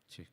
Cek.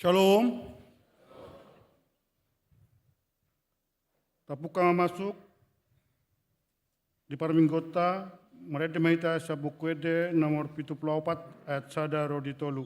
Shalom. Tapuka masuk di Parminggota, mereka mahita sa bukwede nomor 74 ayat sada rodi tolu.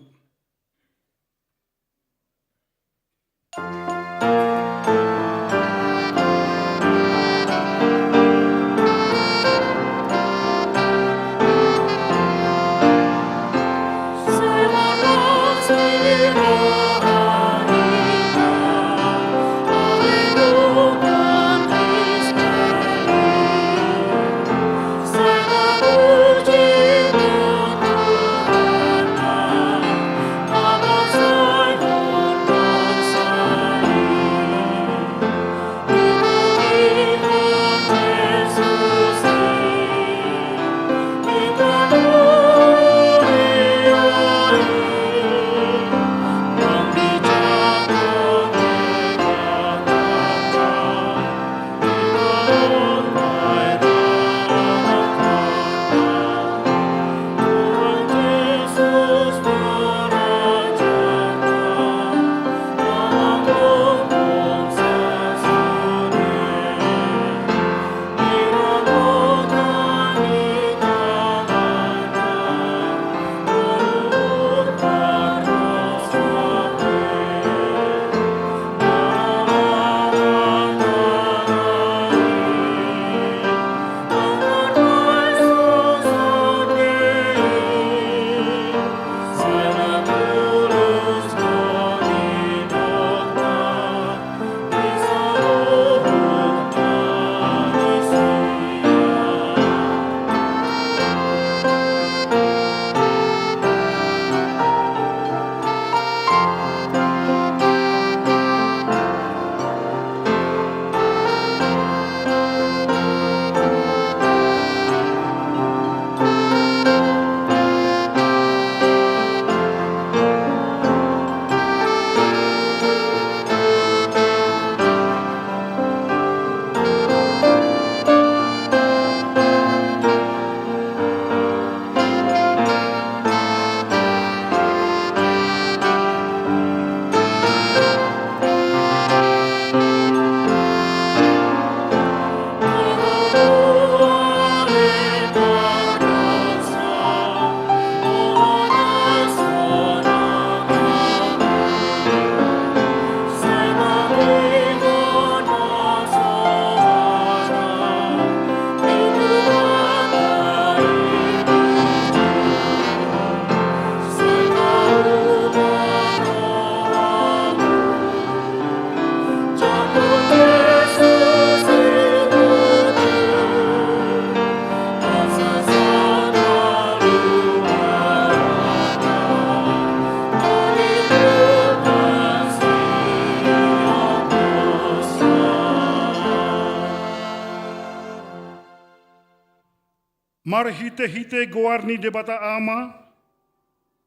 Mar hite-hite goarni debata ama,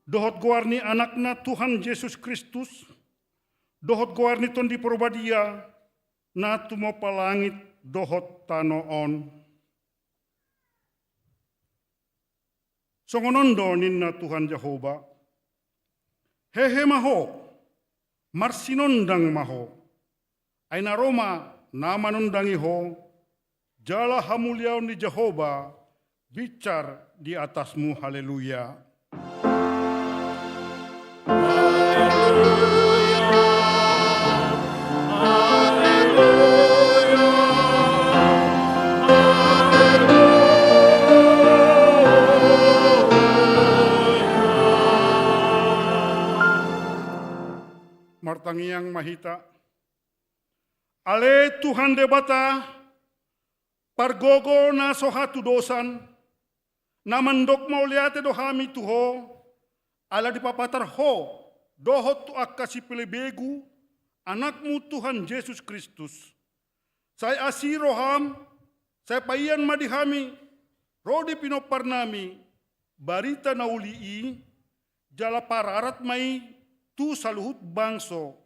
dohot goarni anakna Tuhan Yesus Kristus, dohot goarni tondi probadia, na tumo palangit dohot tanoon. Songonondo ninna Tuhan Jehova, hehe maho, marsinondang maho, ay na Roma namanundangi ho, jala hamuliaw ni Jehova, bicar di atasmu, haleluya. Martangiang mahita, ale Tuhan debata, pargogo na sohatu dosan, namandok mauliate dohami tuho, ala dipapatar ho, dohot tu akasi pilebegu, anakmu Tuhan Yesus Kristus. Saya asiroham, saya payan madihami, rodi pinoparnami, barita naulii, jala pararat mai, tu saluhut bangso,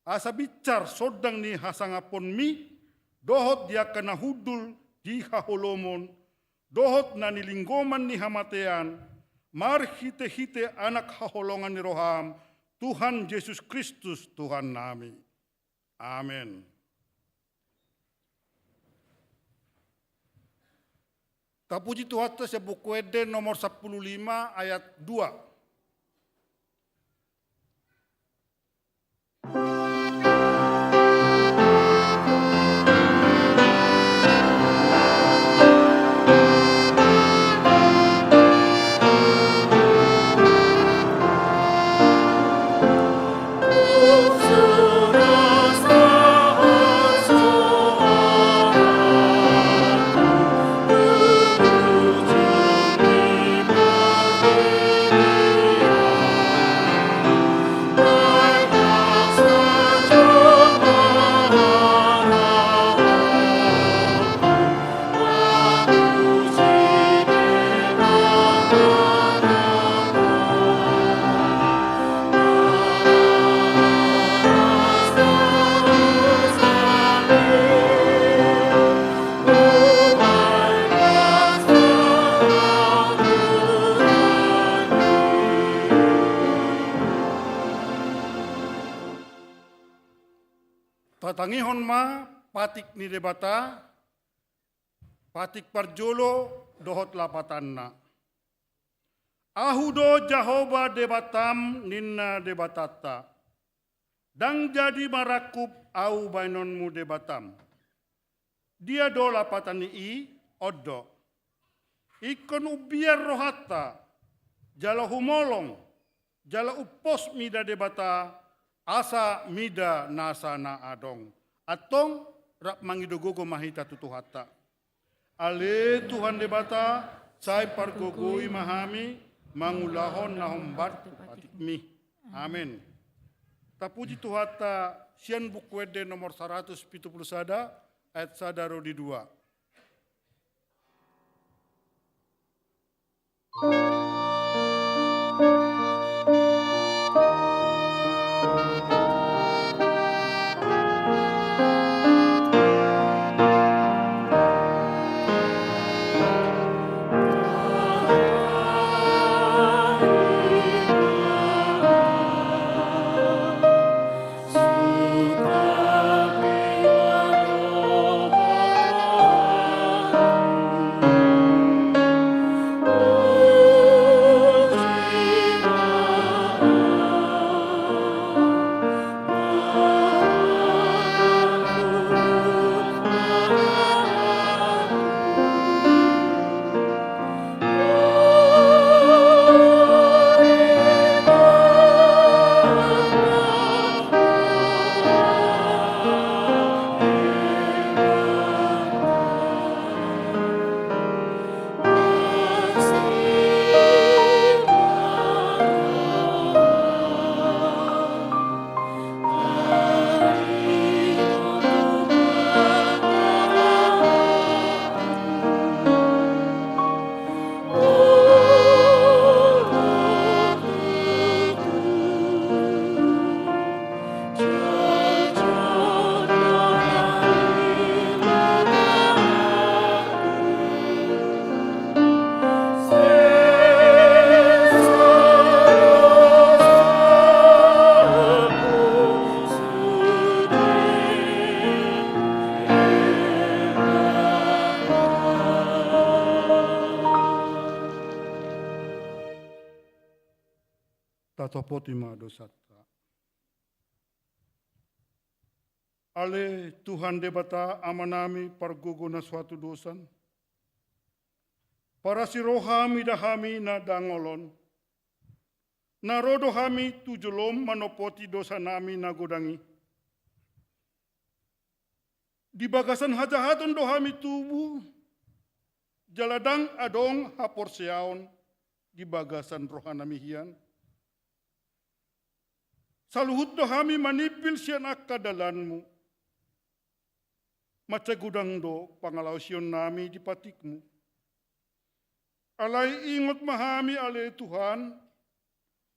asa bicar sodang ni hasangapon mi, dohot dia kena hudul di haholomon, dohot na nilinggoman ni hamatean, mar hite-hite anak haholongan ni roham, Tuhan Yesus Kristus Tuhan nami. Amin. Tapuji Tuhan sa buku Eden nomor 15 ayat 2. Tatangihon ma patik ni debata, patik parjolo dohot lapatanna. Ahudo Jehova debatam ninna debatata. Dang jadi marakup au bainonmu debatam. Dia do lapatani i oddo. Ikon ubiar rohata, jala humolong, jala upos mida debata, asa mida nasana adong. Atong rap mangidogogo mahita tutuhata. Ale Tuhan debata, say pargogoi mahami, mangulahon na humbat patikmi. Amin. Tapuji Tuhata, sian buku Eden nomor 170 ayat 1 di 2. Tatopoti ma dosata. Ale Tuhan debata amanami pargugo na suatu dosan. Para si rohami dahami na dangolon. Narodo hami tujulom manopoti dosa nami na godangi. Di bagasan hajahaton dohami tubuh. Jaladang adong haporseaon di bagasan rohanami hian. Saluhut dohami manipil siyan akadalanmu. Macagudang do pangalausion nami di patikmu. Alay ingot mahami ale Tuhan,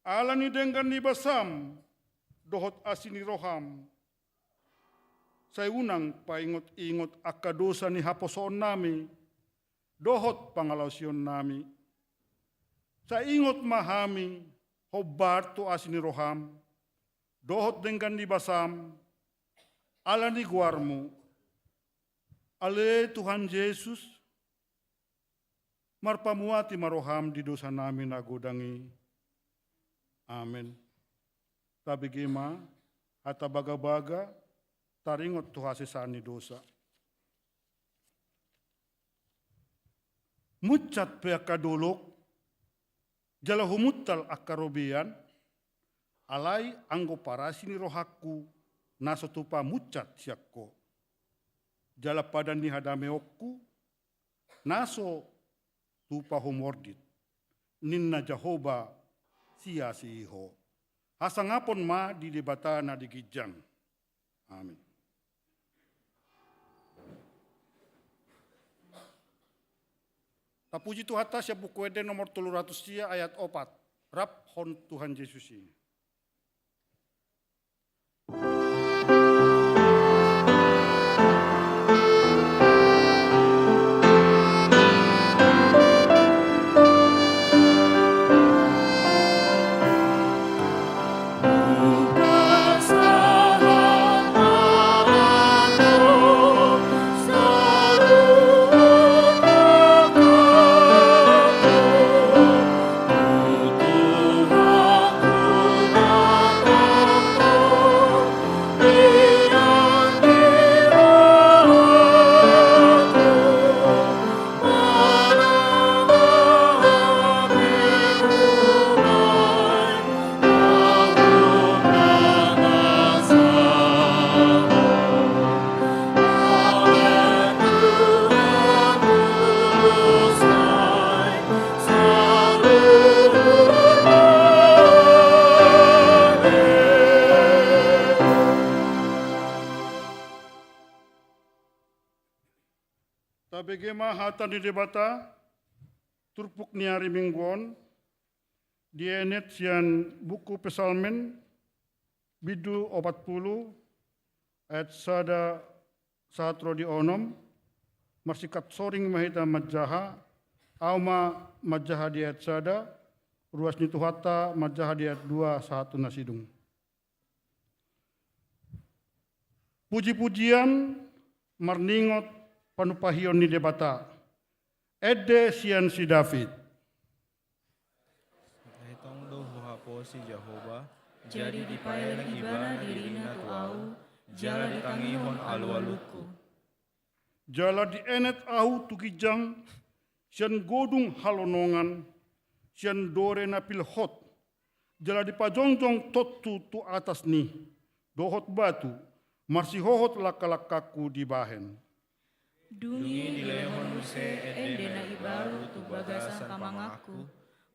ala ni denggan ni basam, dohot asini roham. Saya unang paingot-ingot akadosa ni haposon nami, dohot pangalausion nami. Sa ingot mahami, hobar to asini roham, dohot dengan di basam, ala ni guarmu, ale Tuhan Yesus, marpamuati maroham di dosa namin agodangi. Amin. Tabi gema, hata baga-baga, taringot tuhasisani dosa. Mucat pea kadulok, jala humutal akarobian, alai anggo parasini rohaku, naso tupa mucat siakko. Jala padan ni hadameokku, naso tupa humordit, ninna Jehovah sia siho. Hasangapon ma di debata na digijang. Amin. Tapuji Tuhata siya buku ede nomor 300 sia ayat 4. Rap hon Tuhan Yesus ini. Tabegema hatan di debata, turpuk niari mingguan, dienet sian buku pesalmen, bidu 40, ayat sada satro di onom, marsikat soring mahita majaha, auma majaha di ayat sada, ruas ni Tuhata majaha di ayat 2 satu nasidung. Puji-pujian marningot panupahion ni debata. Ede sian si David. Hitong do huhapo si Jehovah, jadi dipailan ibana dirina tu au, jala ditangihon alu-aluku. Jala di enet au tukijang, sian godung halonongan, sian dore na pilhot. Jala di pajongjong totu tu atas ni, dohot batu, marsi hohot lakalakaku di bahen. Dungi di lehon muse endena ibaru tu bagasan pamangaku,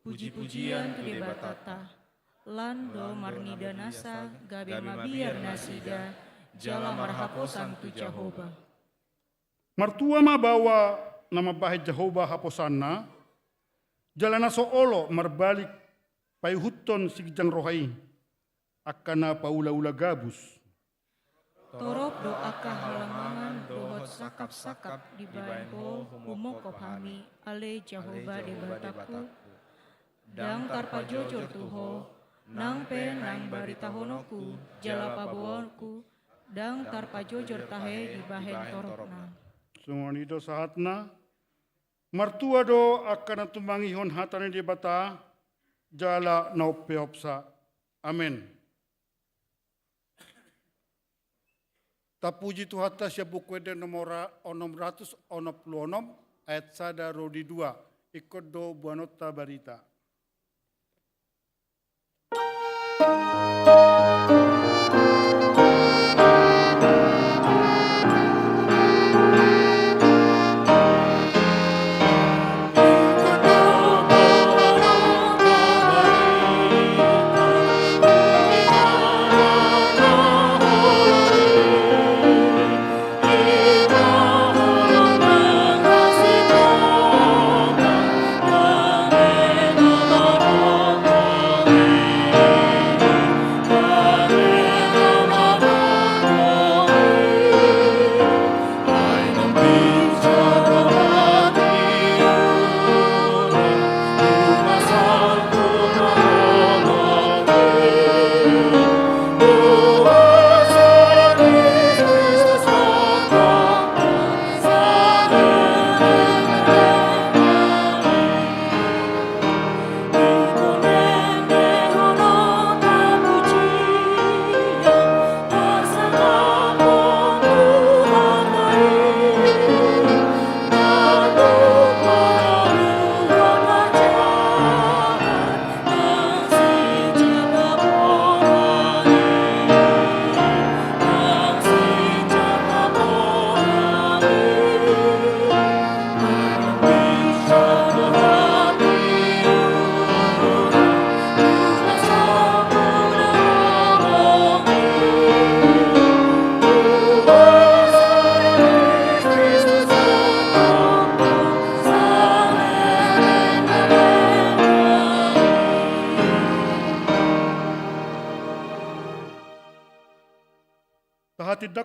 puji-pujian tu debatata. Lando marnida nasa, gabe mabiar nasida, jala marhaposan tu Jehovah. Martua ma bawa nama bahe Jehovah haposanna, jala naso olo marbalik payhuton sigjang rohai, akana paula-ula gabus. Torop doaka halamangan dohot sakap-sakap di baenho humokop hami ale Jehovah debataku. Dang tarpa jojor tuho, nang pe nang barita honoku, jala pabuonku, dang tarpa jojor tahe di bahen torokna. Semua itu saatna, martua do akan tumangihon hatane debata, jala naupeopsa. Amin. Tapuji Tuhata siya buku ede nomor 666 ayat sada rodi 2 ikut do buanota barita. Amen.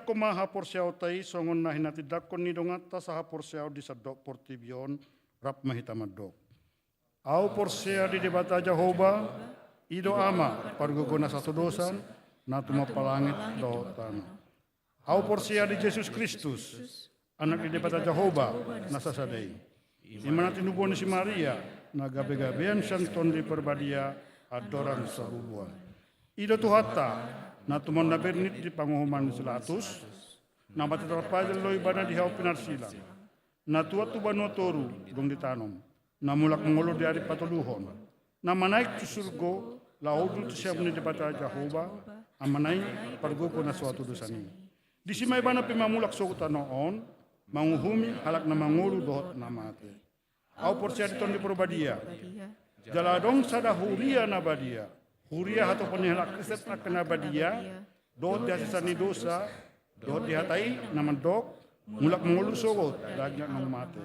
ko mahaporsiaw tay songon na hinatidak ko ni dongata sa haporsiaw di sadok portibion rap mahitamadok. Au porsia di debata Jehovah, ido ama parguguna sa tudosan na tumapalangit dohotan. Au porsia di Jesus Kristus, anak di debata Jehovah nasasaday. Imana tinubon si Maria, na gabi-gabian santon di perbadia adoran sa bubuan. Ido tuhata, na tumon na bernit di panguhuman selatus, na matitarapajal lo ibana di hau pinarsilang. Na tuat tubano toru dong ditanom, na mulak mengolo di hari patuluhon, na manaik tu surgo, laudu tu siap ni debata Jehovah, amanai parguko na suatu dosani. Di simay bana pimamulak sokutan noon, manguhumi halak na mangulu dohot na mate. Au porsia diton di perbadia, jaladong sada huria na badia, huria hato penihalak kriset na kena badia, dohot di hasisani dosa, dohot dihatai na mandok, mulak mengulu sogot, dagnya nang mate.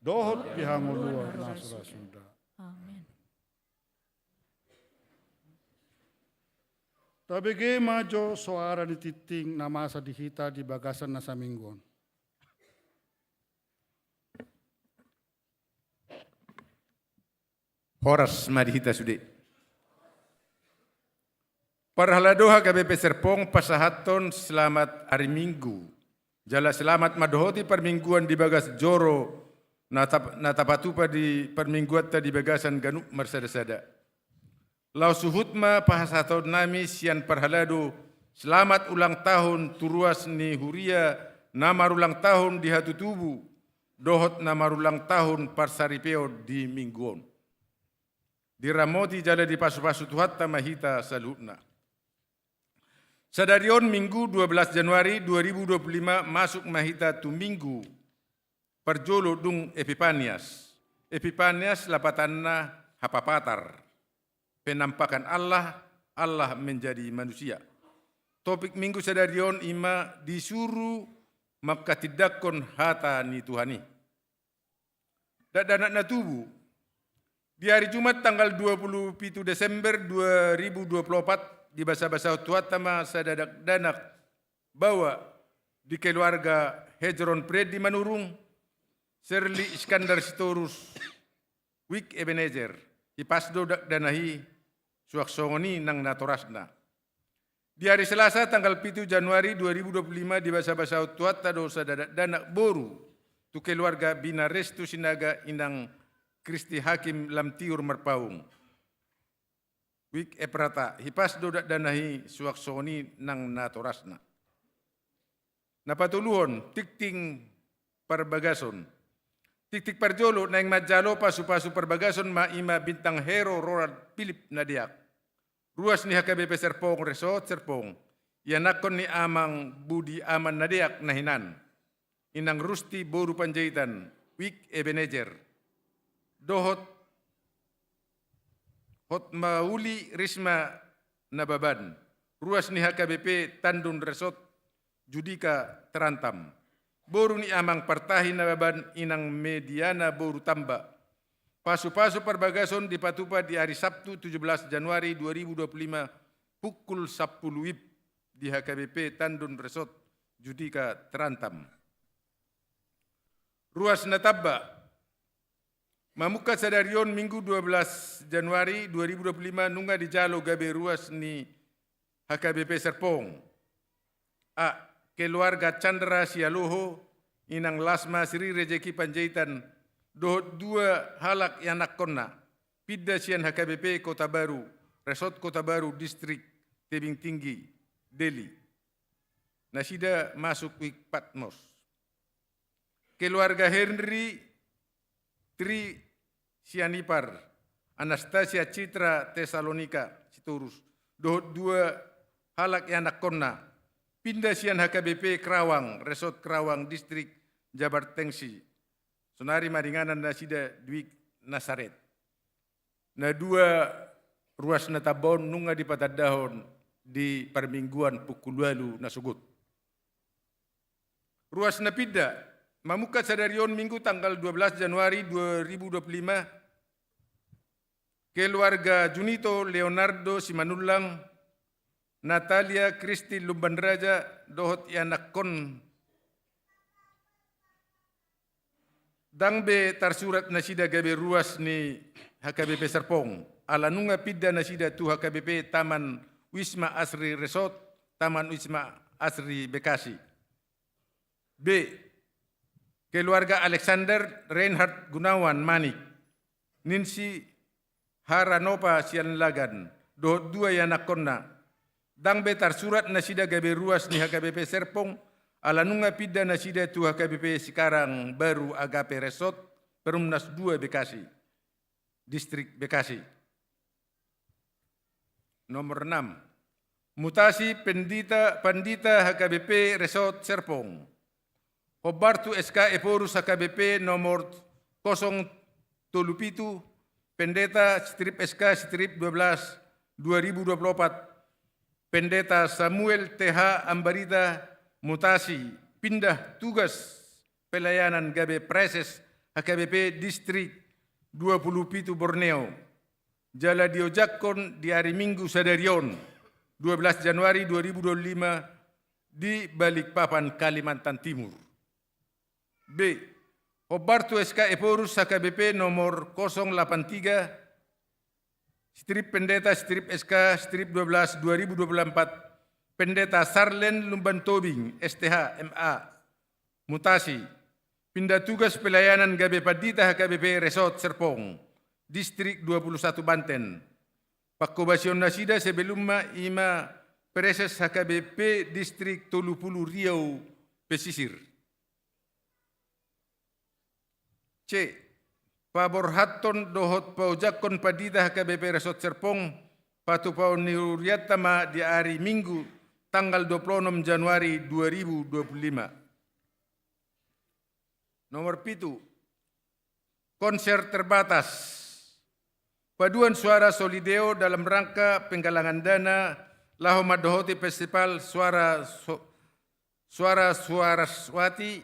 Dohot pihangulua na surasuda. Amin. Tabege majo soara ni titing na masa dihita di bagasan na sa minggon. Horas madihita sude. Parhaladoha KBP Serpong pasahaton selamat hari Minggu. Jala selamat madohoti permingguan di bagas joro natapatupa di permingguan di bagasan ganup marsada-sada. Lau suhutma pasahaton nami sian parhalado selamat ulang tahun turuas ni huria namar ulang tahun di hatu tubuh dohot namar ulang tahun parsaripeo di mingguan. Diramoti jala di pasu-pasu tuhatta mahita salutna. Sadarion Minggu 12 Januari 2025 masuk mahita tu Minggu perjolo dung Epipanias. Epipanias lapatanna hapapatar. Penampakan Allah, Allah menjadi manusia. Topik Minggu sadarion ima disuruh makatidakon hata ni Tuhani. Dadanak na tubuh. Di hari Jumat tanggal 27 Desember 2024 di basa-basa tuatama sadadak danak bawa di keluarga Hejron Pred di Manurung, Serli Iskandar Sitorus, Wik Ebenezer, ipasdo danahi suaksongoni nang natorasna. Di hari Selasa tanggal 7 Januari 2025 di basa-basa tuata do sadadak danak boru tu keluarga Bina Restu Sinaga inang Kristi Hakim Lamtiur Merpaung. Wik eprata hipas dodak danahi suaksoni nang natorasna. Napatuluhon tikting perbagason. Tik-tik parjolo nang majalo pasu-pasu perbagason maima bintang hero Ronald Philip Nadiak. Ruas ni HKBP Serpong Resort Serpong. Yanakon ni amang Budi Aman Nadiak nahinan. Inang Rusti Boru Panjaitan. Wik Ebenezer. Dohot Hotmauli Risma Nababan, ruas ni HKBP Tandun Resort Judika terantam. Boru ni amang partahi Nababan inang mediana boru tamba. Pasu-pasu perbagason dipatupa di hari Sabtu 17 Januari 2025 pukul 10 WIB di HKBP Tandun Resort Judika terantam. Ruas Natabba Mamuka sadarion Minggu 12 Januari 2025 nunga di jalo gabe ruas ni HKBP Serpong. A. Keluarga Chandra Sialoho, inang Lasma Sri Rejeki Panjaitan, dohot dua halak yanak konna, pidda sian HKBP Kota Baru, Resort Kota Baru Distrik Tebing Tinggi, Delhi. Nasida masuk Wik Patmos. Keluarga Henry Tri Sianipar, Anastasia Citra Tesalonika, Sitorus, dohot dua halak yanak konna, pindah sian HKBP Kerawang, Resort Kerawang Distrik Jabar Tengsi, sonari maringanan nasida Dwik Nasaret. Na dua ruas natabon nunga di patadahon di permingguan pukul lalu nasugut. Ruas napida mamuka sadarion Minggu tanggal 12 Januari 2025 keluarga Junito Leonardo Simanullang Natalia Kristi Lumbanraja dohot yanakon dangbe tarsurat nasida gabe ruas ni HKBP Serpong. Alanunga pidda nasida tu HKBP Taman Wisma Asri Resort, Taman Wisma Asri Bekasi. B. Keluarga Alexander Reinhard Gunawan Manik, Ninsi Haranopa Sianlagan, dohot 2 yanakonna. Dangbe tarsurat nasida gabe ruas ni HKBP Serpong, alanunga pidda nasida tu HKBP sekarang baru Agape Resort, Perumnas 2 Bekasi, Distrik Bekasi. Nomor 6. Mutasi Pandita HKBP Resort Serpong. Hobartu SK Eporus HKBP nomor 037, Pendeta strip SK strip 12 2024. Pendeta Samuel TH Ambarita mutasi pindah tugas pelayanan Gabe Preses HKBP Distrik 27 Borneo. Jala diojakon di hari Minggu Sadarion 12 Januari 2025 di Balikpapan, Kalimantan Timur. B. Hobartu SK Eporus HKBP nomor 083 strip Pendeta strip SK strip 12 2024, Pendeta Sarlen Lumban Tobing STH MA mutasi pindah tugas pelayanan Gabe Pandita HKBP Resort Serpong Distrik 21 Banten. Pakkobasion nasida sebelumnya ima Preses HKBP Distrik 30 Riau Pesisir. C. Paborhaton dohot paujakon Pandita HKBP Resort Serpong patu pau niuriatama di hari Minggu tanggal 26 Januari 2025. Nomor 7. Konser terbatas. Paduan suara Solideo dalam rangka penggalangan dana Lahoma Dohoti Festival Suara Swati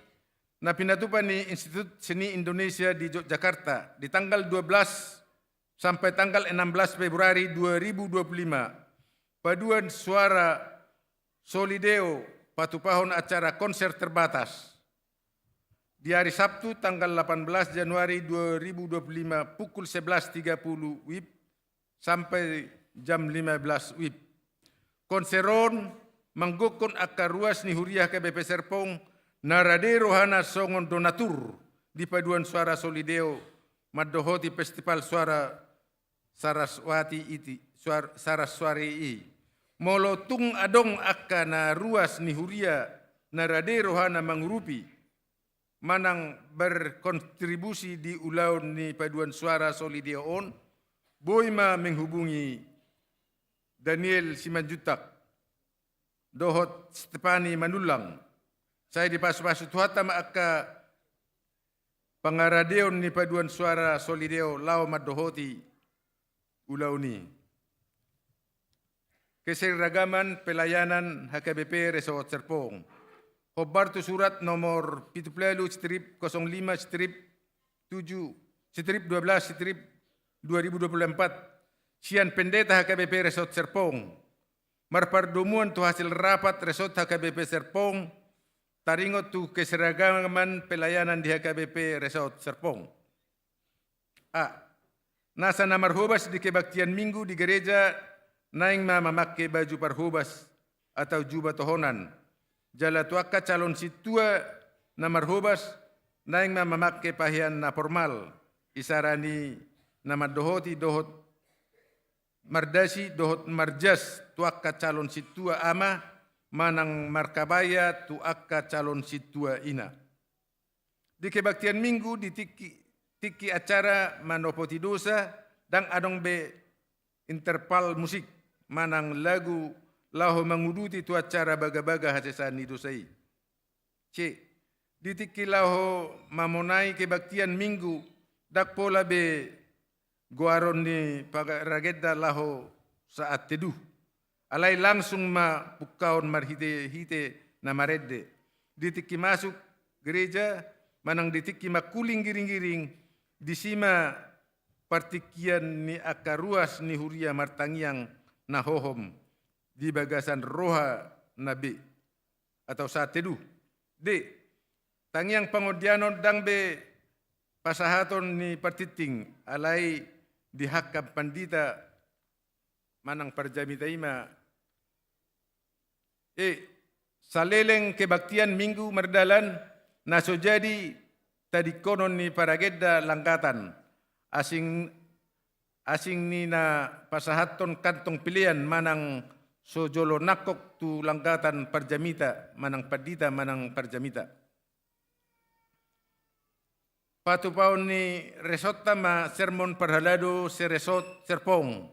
na pinatupan ni Institut Seni Indonesia di Yogyakarta di tanggal 12 sampai tanggal 16 Februari 2025. Paduan suara Solideo patupahon acara konser terbatas. Di hari Sabtu tanggal 18 Januari 2025 pukul 11.30 WIB sampai jam 15 WIB. Konseron manggukon akar ruas ni Huriah KBP Serpong narade rohana songon donatur di paduan suara Solideo Madohoti Festival Suara Saraswati Molotung adong akka na ruas ni Huria narade rohana mangurupi manang berkontribusi di ulaun ni paduan suara Solideo on boima menghubungi Daniel Simanjutak dohot Stepani Manulang. Saya dipasu-pasu tuhata maka pangaradeon ni paduan suara Solideo lau madohoti ulauni. Keseragaman pelayanan HKBP Resort Serpong. Hobartu surat nomor 70 strip 05 strip 7 strip 12 strip 2024. Sian Pendeta HKBP Resort Serpong. Marpardumuan tu hasil rapat Resort HKBP Serpong. Taringot tu keseragaman pelayanan di HKBP Resort Serpong. A. Nasa namarhubas di kebaktian minggu di gereja naing mamakai baju parhubas atau jubah tohonan. Jala tuaka calon situa namarhubas naing mamakai pahian na formal. Isarani nama dohoti dohot mardasi dohot marjas tuaka calon situa ama manang markabaya tu akka calon situa ina. Di kebaktian minggu di tiki acara manopoti dosa dan adong be interpal musik manang lagu laho manguduti tu acara baga-baga hasesani dosai. C. Di tiki laho mamonai kebaktian minggu dak pola be guaron ni pagarageda laho saat teduh. Alay langsung mapukaon marhite-hite na maredde. Ditiki masuk gereja, manang ditiki makuling giring-giring, disima partikian ni akaruas ni Huria martangiang na hohom. di bagasan roha nabi atau saat teduh. D. Tangiang pangodianon dang be pasahaton ni partiting alai dihakam pandita manang parjamita ima. Saleleng kebaktian minggu merdalan naso jadi tadi konon ni paragedda langkatan asing ni na pasahaton kantong pilihan manang sojolo nakok tu langkatan parjamita manang padita manang parjamita. Patupaon ni resot tama sermon parhalado seresot serpong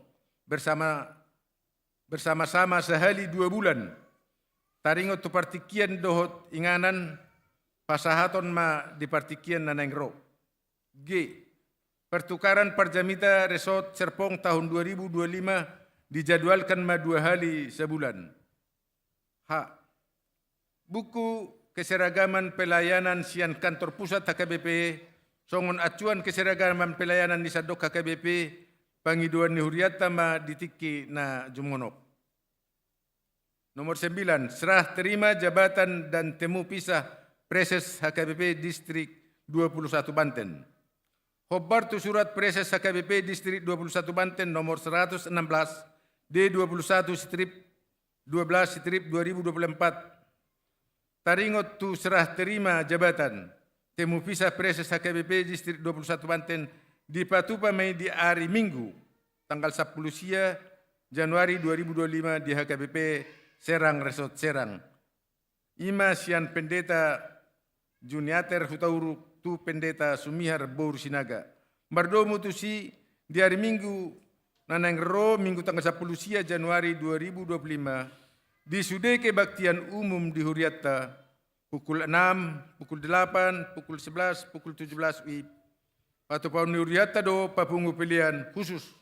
bersama-sama sehali 2 bulan. Taringot tu partikian dohot inganan pasahaton ma di partikian nanengro. G. Pertukaran parjamita resot serpong tahun 2025 dijadwalkan ma 2 hari sebulan. H. Buku keseragaman pelayanan sian kantor pusat HKBP songon acuan keseragaman pelayanan di sadok HKBP pangiduan ni huriata ma ditiki na jumonop. Nomor 9, serah terima jabatan dan temu pisah Preses HKBP Distrik 21 Banten. Khobar tu surat Preses HKBP Distrik 21 Banten nomor 116 D21/12/2024. Taringot tu serah terima jabatan temu pisah Preses HKBP Distrik 21 Banten dipatupa Mei di hari Minggu tanggal 10 Januari 2025 di HKBP Serang Resort Serang. Ima sian pendeta Juniater Hutauru tu pendeta Sumihar Bour Sinaga. Mardomu tu si di hari Minggu nanang ro Minggu tanggal 10 Januari 2025 di Sude Kebaktian Umum di Huriatta pukul 6, pukul 8, pukul 11, pukul 17 WIB. Patupaun ni Huriatta do papungu pilihan khusus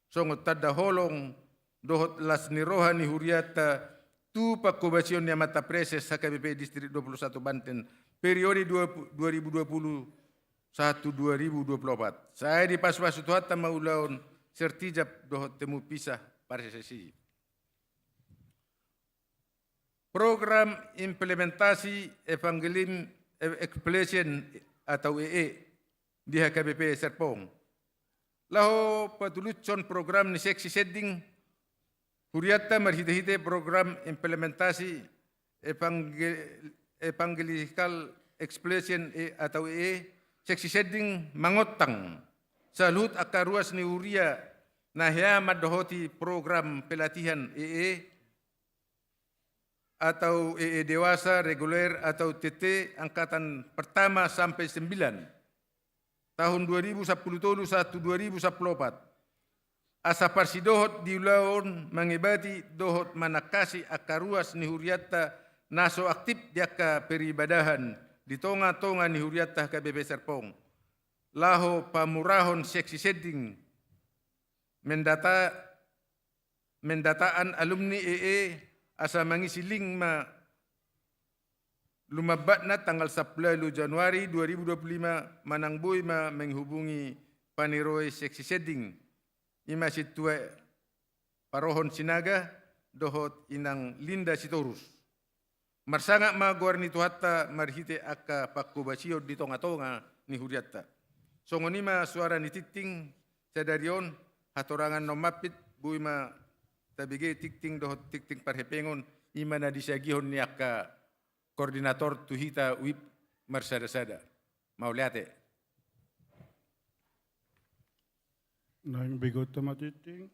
songot tada holong dohot las ni roha ni Huriatta tu pakobasion ni mata Preses HKBP Distrik 21 Banten periode 2021-2024. Saya di pas-pas tuhat maulaun sertijab dohot temu pisah parsesi. Program implementasi Evangelium Explosion atau EE di HKBP Serpong. Laho patulucon program ni seksi setting Huriatta marhite-hite program implementasi Evangelical Explosion atau EE seksi setting mangotang salut akaruas ni Huria nahya madohoti program pelatihan EE atau EE dewasa reguler atau TT angkatan pertama sampai 9 tahun 2010-2014. Asa parsidohot diulaon mengibati dohot manakasi akaruas ni Huriatta naso aktif diaka peribadahan di tonga-tonga ni Huriatta HKBP Serpong. Laho pamurahon seksi setting mendataan alumni EE asa mangisiling ma lumabat na tanggal 10 Januari 2025 manangboy ma menghubungi paniroy seksi setting ima situa parohon sinaga dohot inang Linda Sitorus. Marsanga ma guarni tuhatta marhite akka pakubasio di tonga-tonga ni Huriatta. Songonima suara ni titing sadarion hatorangan nomapit buima tabige tikting dohot tikting parhepengon ima na disagihon ni akka koordinator tuhita WIP marsada-sada. Mauliate. Nang bigot matiting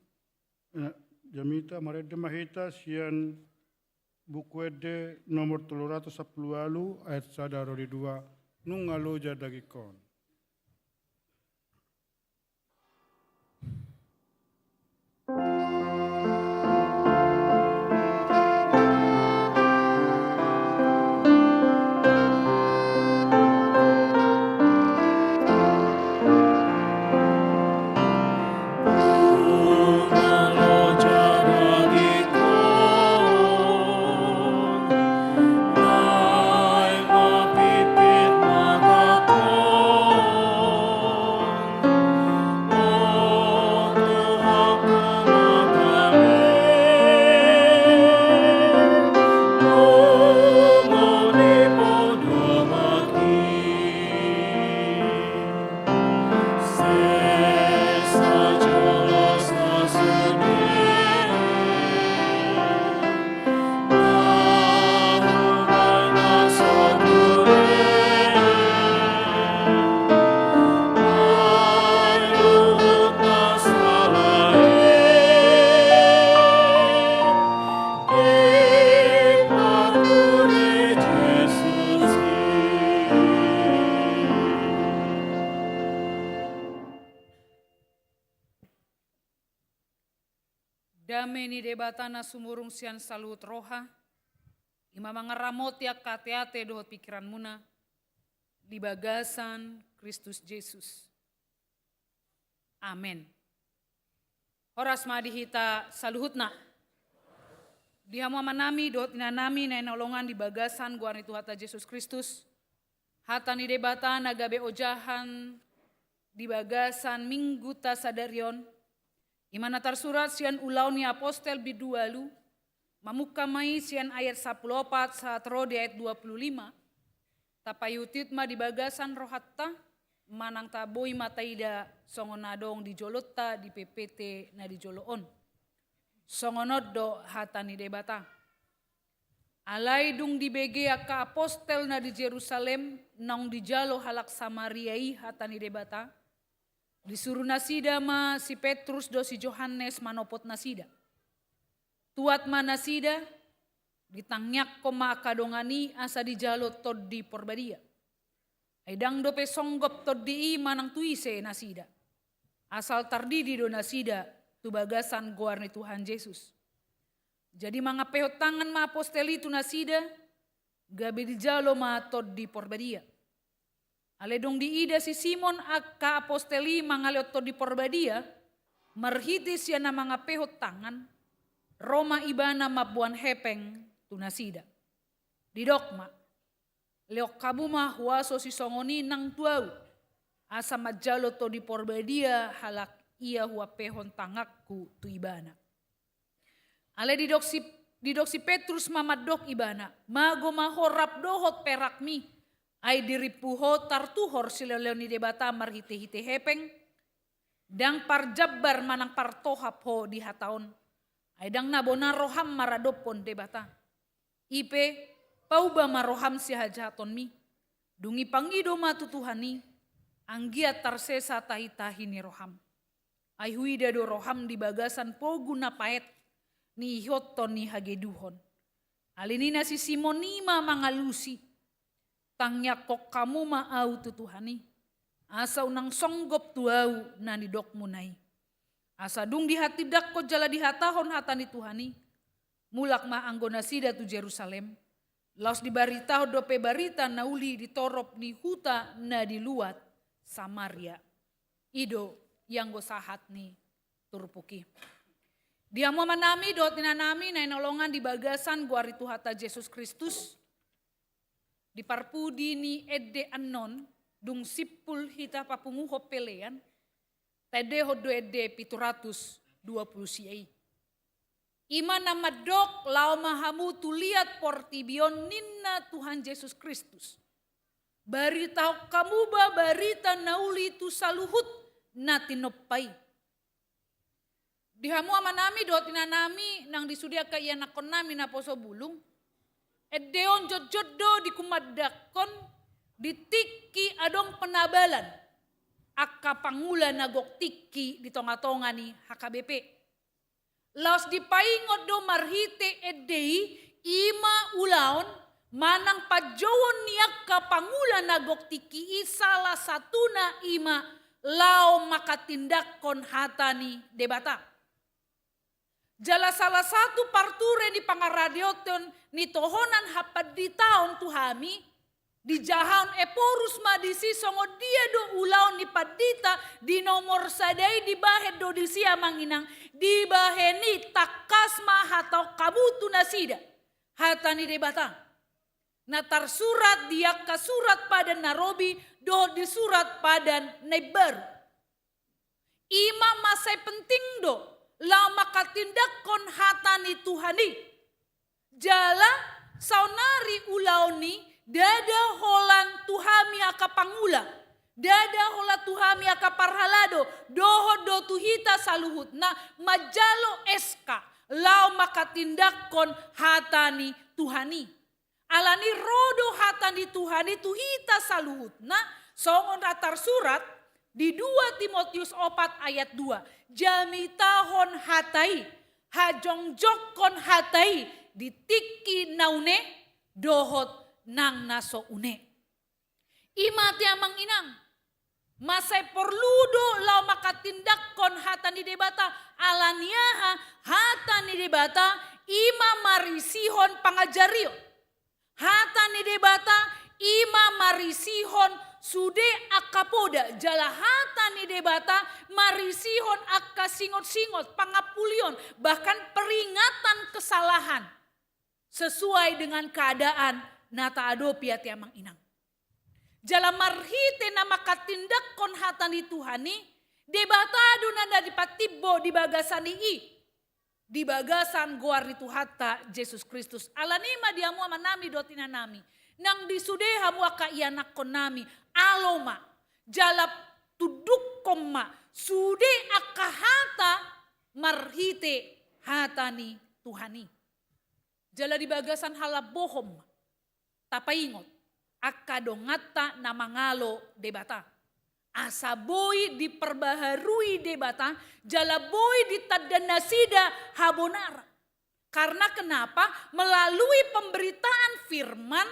jamita marede mahita sian bukuede nomor 310 ayat sadaro di 2 nungalo jadagikon. Nai mapipit mataku Dame ni debatana sumurung sian salut roha. Ima mangaramot ya kateate dohot pikiran muna. Di bagasan Kristus Yesus. Amin. Horas madihita saluhutna. Dihamu manami dohot inanami na inolongan di bagasan guarni Tuhata Yesus Kristus. Hata ni debata nagabe ojahan di bagasan minggu ta sadarion. Imana tersurat sian ulau ni apostel bidualu. Mamukamai sian ayat 14 saat roh di ayat 25. Tapayutit ma di bagasan rohatta. Manang taboi mataida songonadong di jolotta di PPT na di joloon. Songonod do hata ni debata. Alay dung di BG ka apostel na di Jerusalem. Nang di jalo halak Samariai hata ni debata. Disuruh nasida ma si Petrus do si Johannes manopot nasida. Tuat ma nasida, ditangyak ko makadongani asa di jalo tod di porbadia. Aidang do pe songgop tod di manang tuise nasida. Asal tardidi do nasida tu bagasan guarni Tuhan Yesus. Jadi mga pehot tangan ma aposteli tu nasida, gabe di jalo ma tod di porbadia. Aledong diida si Simon akka aposteli mangaliot to di porbadia, marhiti siya na mga pehot tangan, Roma ibana mabuan hepeng tunasida. Didokma, leok kabuma huaso si songoni nang tuau, asa majalo to di porbadia halak ia hua pehon tangakku tu ibana. Ale didok si Petrus mamadok ibana, mago mahorap dohot perakmi, ay diripuho tartuhor sila leoni debata marhite-hite hepeng. Dang parjabbar manang partohap ho di hataon. Ay dang nabona roham maradopon debata. Ipe pauba maroham si hajaton mi. Dungi pangido matutuhani. Anggiat tarsesa tahi-tahi ni roham. Ay huida do roham di bagasan pogu na paet. Ni hiyoton ni hageduhon. Alinina si Simonima mangalusi. Tangyak kok kamu maau tutuhani. Asa unang songgop tuau na ni dok munai. Asa dung di hati dak ko jala di hatahon hatani tuhani. Mulak ma anggona sida tu Jerusalem. Laos di barita dope barita nauli ditorop ni huta na diluat Samaria. Ido yang go sahat ni turpuki. Dia mau manami dot tinanami na inolongan di bagasan guari Tuhata Yesus Kristus. Di parpudi ni edde anon dung sipul hita papunguho pelean tede hodo edde 720 siai. Ima nama dok lau mahamu tuliat portibion ninna Tuhan Yesus Kristus. Barita kamu ba barita nauli tu saluhut natinopai. Dihamu amanami dot inanami nang disudia ka iya nakon nami na poso bulung. Edeon jojodo di kumadakon ditiki adong penabalan. Akka pangula nagok tiki di tonga-tonga ni HKBP. Laos dipaingot do marhite edei ima ulaon manang pajowon niak ka pangula nagok tiki salah satuna ima lao makatindakon hatani debata. Jala salah satu parture di pangaradioton ni tohonan hapad di taon tuhami di jahan eporus madisi songo dia do ulaon ni padita di nomor sadai di bahet do di sia manginang di baheni takasma hatau kabutu nasida hatani debata. Natar surat dia ka surat pada Narobi do di surat pada Nebar. Imam masai penting do lama katindakon hatani Tuhani. Jala saunari ulaoni dada holan tuhami aka pangula. Dada hola tuhami aka parhalado. Doho do tuhita saluhut na majalo eska. Lau makatindakon hatani Tuhani. Alani rodo hatani Tuhani tuhita saluhut na songon ratar surat. Di 2 Timotius 4 ayat 2. Jamitahon hatai. Hajongjokon hatai. Ditiki naune. Dohot nang naso une. Imati amang inang. Masai porludo lau makatindak kon hata ni debata alaniaha hata ni debata ima marisihon pangajarion. Hata ni debata ima marisihon sude akapoda jala hata ni debata marisihon akka singot-singot pangapulion bahkan peringatan kesalahan sesuai dengan keadaan nata adopi ati amang inang. Jala marhite na makatindak kon hata ni Tuhani debatado na dipatibo di bagasani di bagasan goar ni Tuhata Jesus Kristus alanima diamu manami dotina nami nang disudeha mu aka ianak kon nami aloma jala tuduk koma sude aka hata marhite hata ni Tuhani jala di bagasan halabohom tapaingot akka dongata na mangalo debata. Asa boy diperbaharui debata, jala boy ditadanasida habonara. Karena kenapa? Melalui pemberitaan firman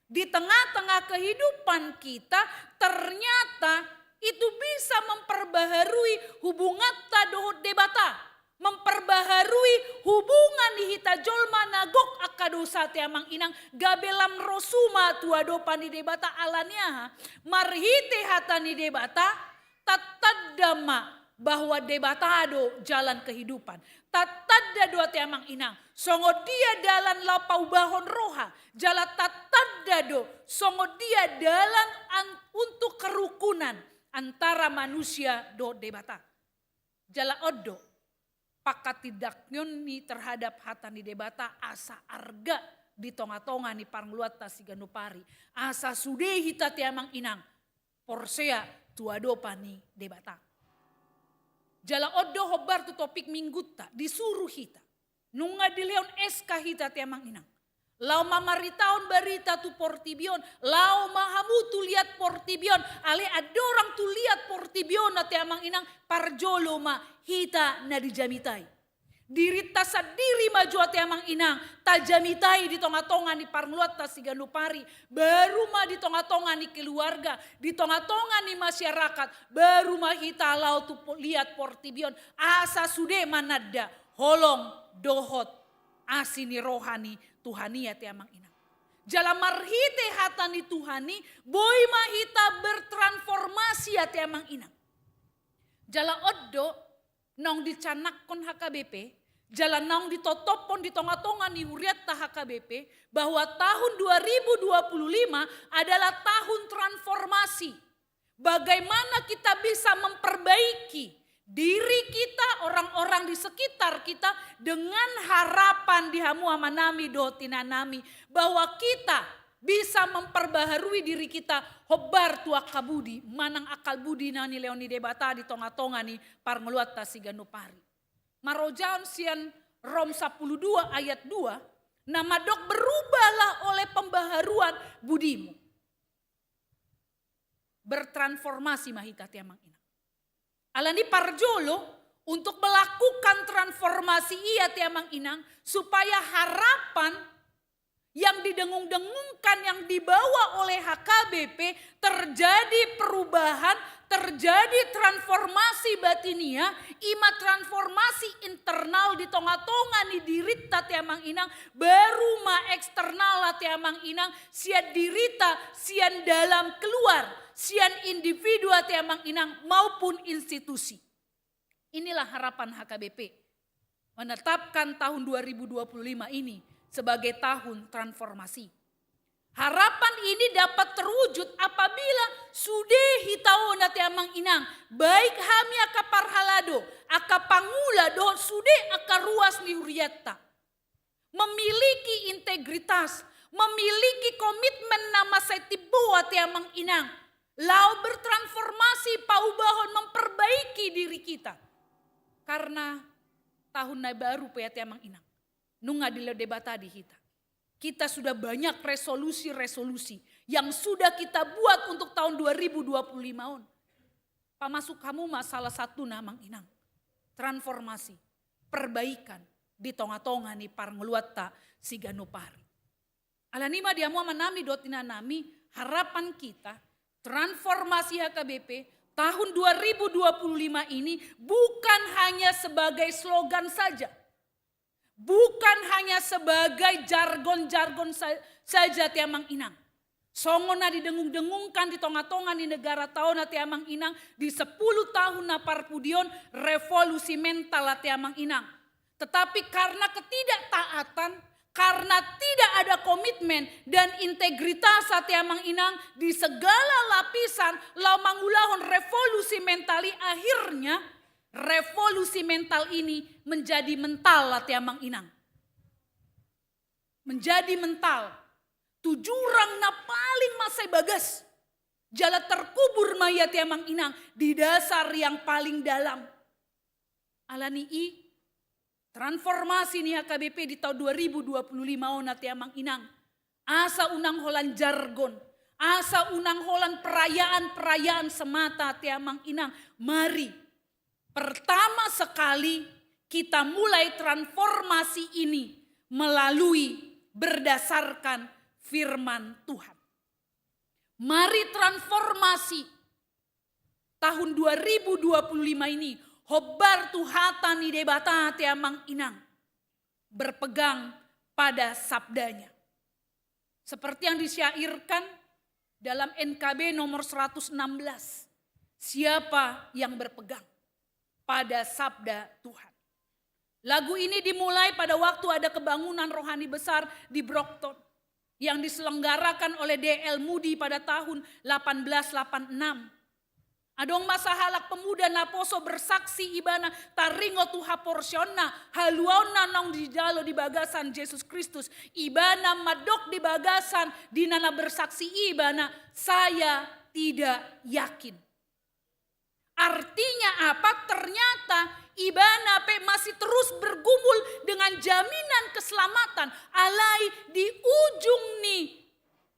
di tengah-tengah kehidupan kita ternyata itu bisa memperbaharui hubungan tadohut debata. Memperbaharui hubungan di hita jolma nagok akadosa tiamang inang gabelam rosuma tuadopa ni debata alania marhite hata ni debata tatadama bahwa debatado jalan kehidupan tatadda dua tiamang inang songo dia dalan lapau bahon roha jala tatadado songo dia dalan untuk kerukunan antara manusia do debata jala odo pakatidaknyon ni terhadap hata ni debata asa arga di tonga-tonga ni parngluata si ganupari. Asa sudehi tati amang inang porsea tuadopa ni debata. Jala odo hobar tu topik mingguta disuruh hita. Nunga dileon eska hita ti amang inang. Lau mamaritaon barita tu portibion. Lau mahamu tu lihat portibion. Ale adorang tu lihat portibion na ti amang inang parjolo ma hita na dijamitai. Dirita sadiri maju ati amang inang tajamitai di tonga-tonga ni parngluat ta siganupari. Baru ma di tonga-tonga ni keluarga. Di tonga-tonga ni masyarakat. Baru ma hita lau tu lihat portibion. Asa sude manada holong dohot asini rohani Tuhani ati amang inang. Jala marhite hata ni Tuhani boy mahita bertransformasi ati amang inang. Jala oddo nong dicanak kon HKBP, jala nong ditotopon di tonga-tonga ni huriat ta HKBP bahwa tahun 2025 adalah tahun transformasi. Bagaimana kita bisa memperbaiki diri kita, orang-orang di sekitar kita dengan harapan di hamu amanami dotina nami bahwa kita bisa memperbaharui diri kita hobar tua kabudi manang akal budi nani leoni debata di tonga-tonga ni parngeluat ta siganupari. Marojaon sian Rom 12 ayat 2 nama dok berubahlah oleh pembaharuan budimu. Bertransformasi mahita tiamang ina. Alani parjolo untuk melakukan transformasi ia tiamang inang supaya harapan yang didengung-dengungkan yang dibawa oleh HKBP terjadi perubahan, terjadi transformasi batinia, ima transformasi internal di tonga-tonga ni dirita tiamang inang, baru ma eksternal tiamang inang, sian dirita, sian dalam keluar, sian individu tiamang inang maupun institusi. Inilah harapan HKBP menetapkan tahun 2025 ini sebagai tahun transformasi. Harapan ini dapat terwujud apabila sude hitao na tiamang inang baik hami aka parhalado aka pangula do sude aka ruas ni huriatta. Memiliki integritas, memiliki komitmen nama setibo tiamang inang. Lau bertransformasi paubahon memperbaiki diri kita. Karena tahun na baru pa tiamang inang. Nunga dilo debata di hita. Kita sudah banyak resolusi-resolusi yang sudah kita buat untuk tahun 2025. Pamasuk kamu masalah satu namang inang. Transformasi, perbaikan di tonga-tonga ni parngeluata siganupari. Alanima diamu manami dotina nami harapan kita transformasi HKBP tahun 2025 ini bukan hanya sebagai slogan saja. Bukan hanya sebagai jargon-jargon saja Tiamang Inang. Songona didengung-dengungkan di tonga-tonga di negara tahun Tiamang Inang di 10 tahun na parpudion revolusi mental Tiamang Inang. Tetapi karena ketidaktaatan, karena tidak ada komitmen dan integritas Tiamang Inang di segala lapisan lau mangulahon revolusi mentali, akhirnya revolusi mental ini menjadi mental Tiamang Inang. Menjadi mental. Tujurang na paling masai bagas. Jala terkubur maya Tiamang Inang di dasar yang paling dalam. Alani transformasi ni HKBP di tahun 2025 ona Tiamang Inang. Asa unang holan jargon. Asa unang holan perayaan-perayaan semata Tiamang Inang. Mari pertama sekali kita mulai transformasi ini melalui berdasarkan firman Tuhan. Mari transformasi tahun 2025 ini hobar Tuhata ni debata Tiamang Inang berpegang pada sabdanya. Seperti yang disyairkan dalam NKB nomor 116. Siapa yang berpegang pada sabda Tuhan. Lagu ini dimulai pada waktu ada kebangunan rohani besar di Brockton yang diselenggarakan oleh D.L. Moody pada tahun 1886. Adong masa halak pemuda naposo bersaksi ibana taringo tuha porsiona haluauna nong di jalo di bagasan Yesus Kristus. Ibana madok di bagasan dinana bersaksi ibana saya tidak yakin. Artinya apa? Ternyata ibana masih terus bergumul dengan jaminan keselamatan. Alai di ujung nih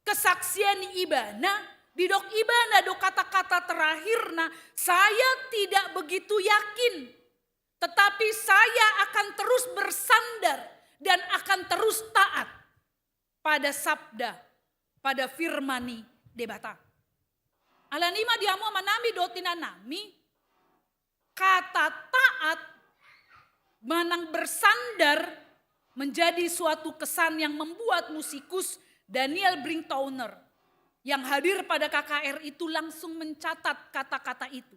kesaksian ibana, di dok ibana dok kata-kata terakhirna, saya tidak begitu yakin. Tetapi saya akan terus bersandar dan akan terus taat pada sabda, pada firmani debata. Alanima diamu manami dotina nami kata taat manang bersandar menjadi suatu kesan yang membuat musikus Daniel Brinktowner yang hadir pada KKR itu langsung mencatat kata-kata itu.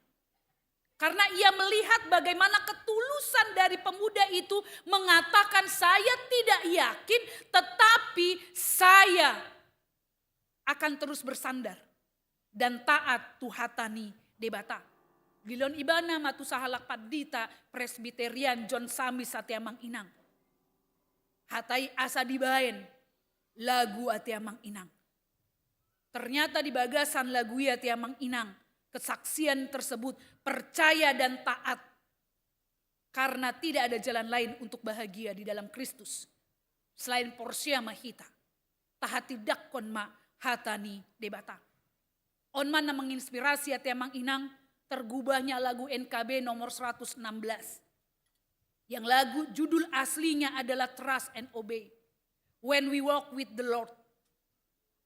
Karena ia melihat bagaimana ketulusan dari pemuda itu mengatakan saya tidak yakin tetapi saya akan terus bersandar dan taat tuhatani debata. Gilon ibana matu sahalak padita Presbyterian John Sami Satiamang Inang. Hatai asa dibaen lagu Atiamang Inang. Ternyata di bagasan lagu Atiamang Inang kesaksian tersebut percaya dan taat karena tidak ada jalan lain untuk bahagia di dalam Kristus selain porsia mahita. Tahati dakkon ma hatani debata. Onman na menginspirasi Atiamang Inang tergubahnya lagu NKB nomor 116. Yang lagu judul aslinya adalah Trust and Obey. When we walk with the Lord.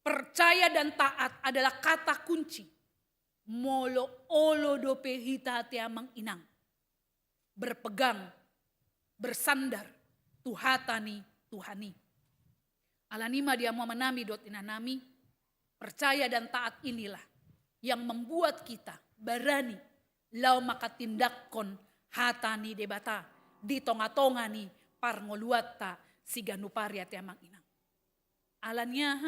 Percaya dan taat adalah kata kunci. Molo olo dope hita Atiamang Inang. Berpegang, bersandar, tuhatani, tuhani. Alanima dia mau menami dot inanami. Percaya dan taat inilah yang membuat kita barani lau makatindakkon hatani debata di tonga-tonga ni parngoluata siganupari Atiamang Inang. Alanya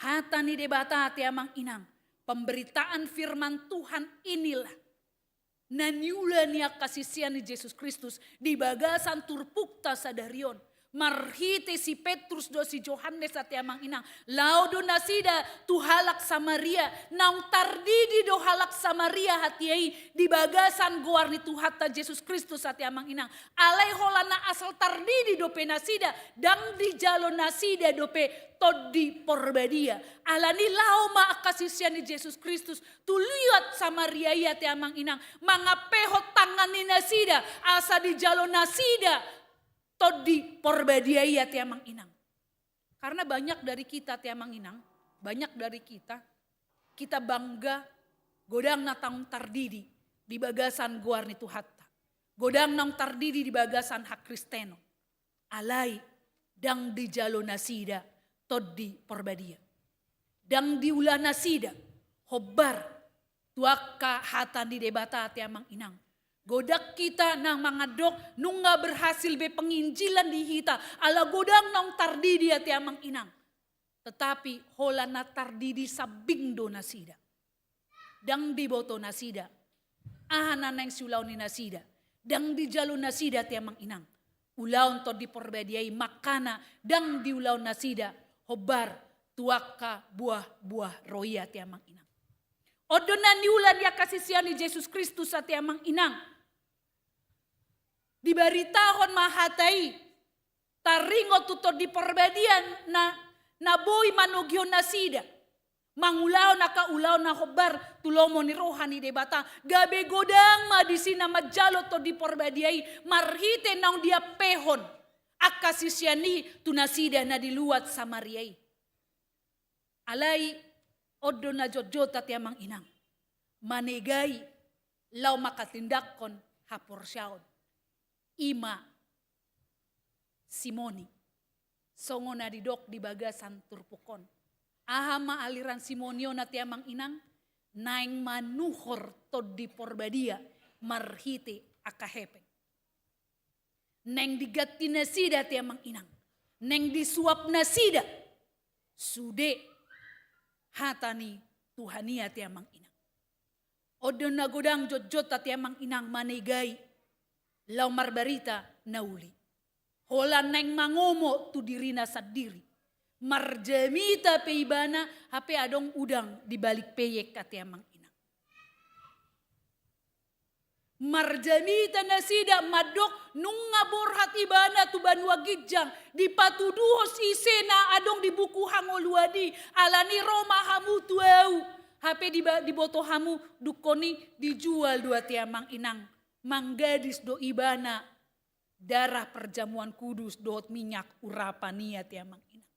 hatani debata Atiamang Inang. Pemberitaan firman Tuhan inilah naniula niak kasisian ni Yesus Kristus di bagasan turpukta sadarion. Marhite si Petrus do si Johannes Atiamang Inang. Laudo nasida tuhalak Samaria. Naung tardidi do halak Samaria hatiai. Di bagasan goar ni tuhata Yesus Kristus Atiamang Inang. Alai holana asal tardidi do pe nasida. Dang di jalo nasida do pe todi porbadia. Alani lau ma akasisian ni Yesus Kristus. Tuliat Samaria Atiamang Inang. Mangapehot tangan ni nasida. Asa di jalo nasida. Todi porbadiaya Tiamang Inang. Karena banyak dari kita Tiamang Inang, banyak dari kita kita bangga godang na tang tardidi di bagasan guarni tu hatta. Godang nang tardidi di bagasan hak Kristeno. Alai dang di jalo nasida toddi porbadia. Dang di ula nasida hobbar tuaka hatan di debata ati amang inang. Godak kita nang mangadok nung nga berhasil be penginjilan di hita ala godang nang tardidi ati amang inang. Tetapi hola na tardidi sabing do nasida. Dang di boto nasida. Ahana nang sulaw ni nasida. Dang di jalo nasida ati amang inang. Ulaw to di porbediay makana dang di ulaw nasida hobar tuaka buah-buah roya ati amang inang. Odonan niulan ya kasisian ni Yesus Kristus ati amang inang. Dibaritahon mahatai taringo tuto di perbedian na boy manogyo nasida. Mangulaw na kaulaw na hobar tulomo ni rohani debata. Gabe godang madisina majalo to di perbediay marhite nang dia pehon. Akasisiani tunasida na diluat sa Mariay. Alay odo na jodjot at yamang inang. Manegay law makatindakon haporsyaon. Ima Simoni. Songo na didok di bagasan turpukon. Aha maaliran Simonio na yamang inang. Naing manuhor tod di porbadia marhite akahepeng. Neng digati na sida at yamang inang. Neng disuap na sida. Sude hatani Tuhani at yamang inang. Odo na godang jodjot at yamang inang manegay. Law marbarita nauli. Hola neng mangomo tu dirina sa diri. Marjamita peibana hape adong udang di balik peyek at yamang inang. Marjamita na sida madok nung ngaborhat ibana tu banwa gijang di patuduhos isena adong di buku hangoluadi alani Roma hamu tuau hape di boto hamu dukoni dijual dua tiamang inang manggadis do ibana darah perjamuan kudus dot minyak urapania tiamang inang.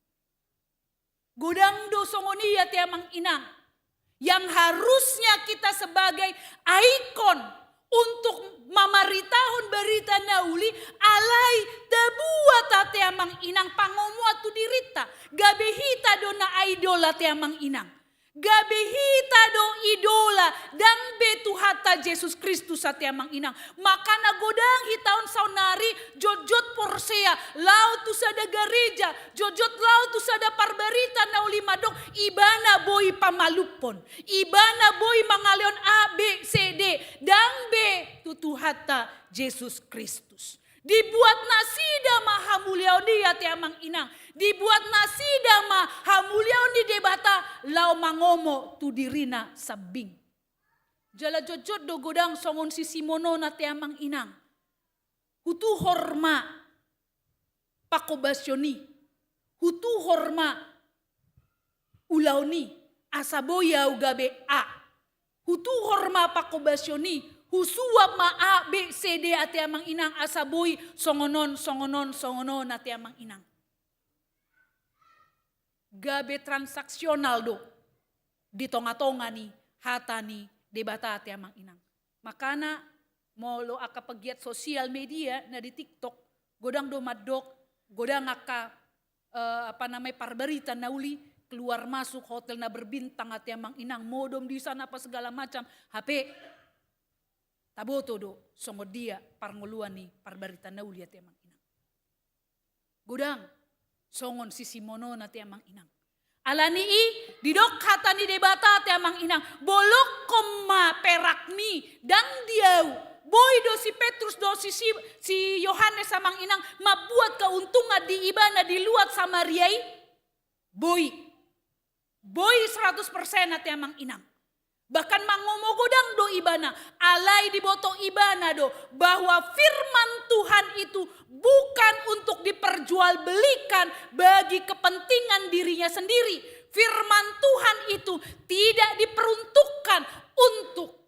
Godang do songonia tiamang inang yang harusnya kita sebagai ikon untuk mamaritahon berita nauli alai tebuat ate amang inang pangomuat tu dirita gabehita do na idola te amang inang gabehita do idola dang betu hata Yesus Kristus ate amang inang maka nagodang hitaon saunari jojot porsea lau tu sada gereja jojot lau tu sada parberita nauli madok ibana boy pamalupon ibana boy mangalion A B C D dang be tutu hata Yesus Kristus. Dibuat nasida mahamuliaw dia ti amang inang. Dibuat nasida mahamuliaw ni debata lau mangomo tu dirina sabing. Jala jojot do godang songon si Simono na ti amang inang. Hutu horma pakobasyoni. Hutu horma ulaw ni asaboya ugabe A. Hutu horma pakobasyoni. Husuap ma A, B, C, D ati amang inang asaboy songonon ati amang inang. Gabe transaksional do. Di tonga-tonga ni hata ni debata ati amang inang. Makana molo aka pegiat sosial media na di TikTok godang do madok, godang aka parberita nauli keluar masuk hotel na berbintang ati amang inang modom di sana apa segala macam HP taboto do songo dia parngoluan ni parbarita nauli ati amang inang. Godang songon si Simono na ti amang inang. Alani didok hata ni debata ati amang inang. Bolok koma perakmi dang diau. Boy do si Petrus do si Yohanes amang inang mabuat keuntungan di ibana di luat Samariai. Boy 100% ati amang inang. Bahkan mangomogodang do ibana, alai di boto ibana do, bahwa firman Tuhan itu bukan untuk diperjualbelikan bagi kepentingan dirinya sendiri. Firman Tuhan itu tidak diperuntukkan untuk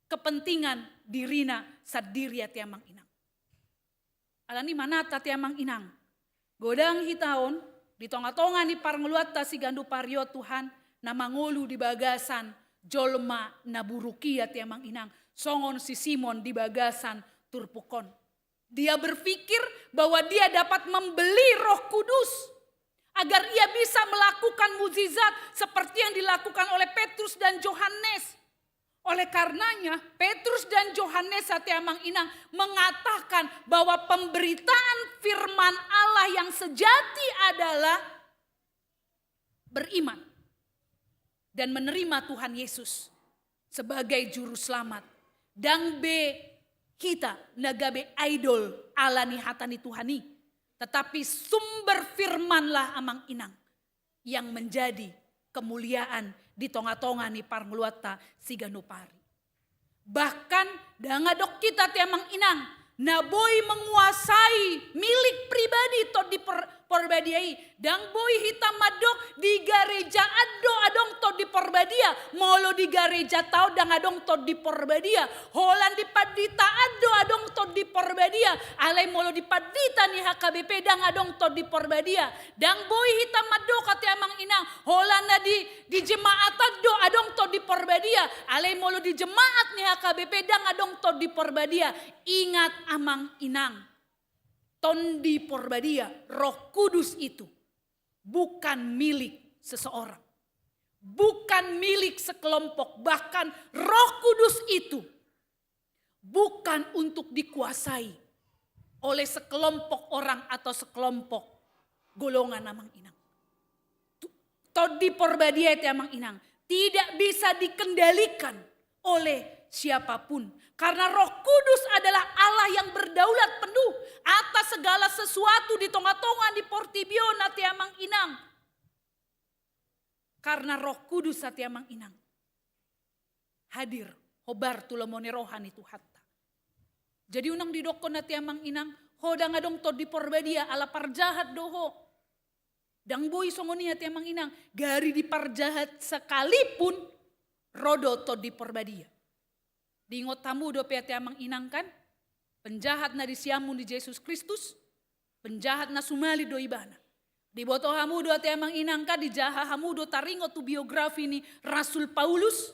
kepentingan dirina sadiri ati amang inang. Alani manata ti amang inang. Godang hitaon, di tonga-tonga ni parngeluat ta si gandu pario Tuhan, na mangulu di bagasan jolma na burukia ti amang inang. Songon si Simon di bagasan turpukon. Dia berpikir bahwa dia dapat membeli Roh Kudus agar ia bisa melakukan mukjizat seperti yang dilakukan oleh Petrus dan Yohanes. Oleh karenanya Petrus dan Yohanes hati amang inang mengatakan bahwa pemberitaan firman Allah yang sejati adalah beriman dan menerima Tuhan Yesus sebagai juru selamat. Dan kita nagabe idol alani hatani Tuhani. Tetapi sumber firmanlah amang inang yang menjadi kemuliaan di tonga-tonga ni parngluata siganupari. Bahkan dangadok kita ti amang inang naboy menguasai milik pribadi to di perbadiai. Dang boy hitam madok di gereja adong to di perbadia. Molo di gereja tau dang adong to di perbadia. Holan di padita adong to di perbadia. Alai molo di padita ni HKBP dang adong to di perbadia. Dang boy hitam madok kati amang inang. Holan na di jemaat adong to di perbadia. Alai molo di jemaat ni HKBP dang adong to di perbadia. Ingat amang inang. Tondi porbadia, Roh Kudus itu bukan milik seseorang. Bukan milik sekelompok, bahkan Roh Kudus itu bukan untuk dikuasai oleh sekelompok orang atau sekelompok golongan amang inang. Tondi porbadia itu amang inang tidak bisa dikendalikan oleh siapapun. Karena Roh Kudus adalah Allah yang berdaulat penuh atas segala sesuatu di tonga-tonga di Portibio nati amang inang. Karena Roh Kudus nati amang inang hadir hobar tulomone rohani tu hatta. Jadi unang didokon nati amang inang hodang adong to di porbadia ala parjahat doho. Dang boy songoni hati amang inang gari di parjahat sekalipun rodo to di porbadia. Diingot tamu do piati amang inang kan, penjahat na disiamun di Yesus Kristus, penjahat na sumali do ibana. Di boto hamu do ati amang inang kan, di jaha hamu do taringot tu biografi ni Rasul Paulus.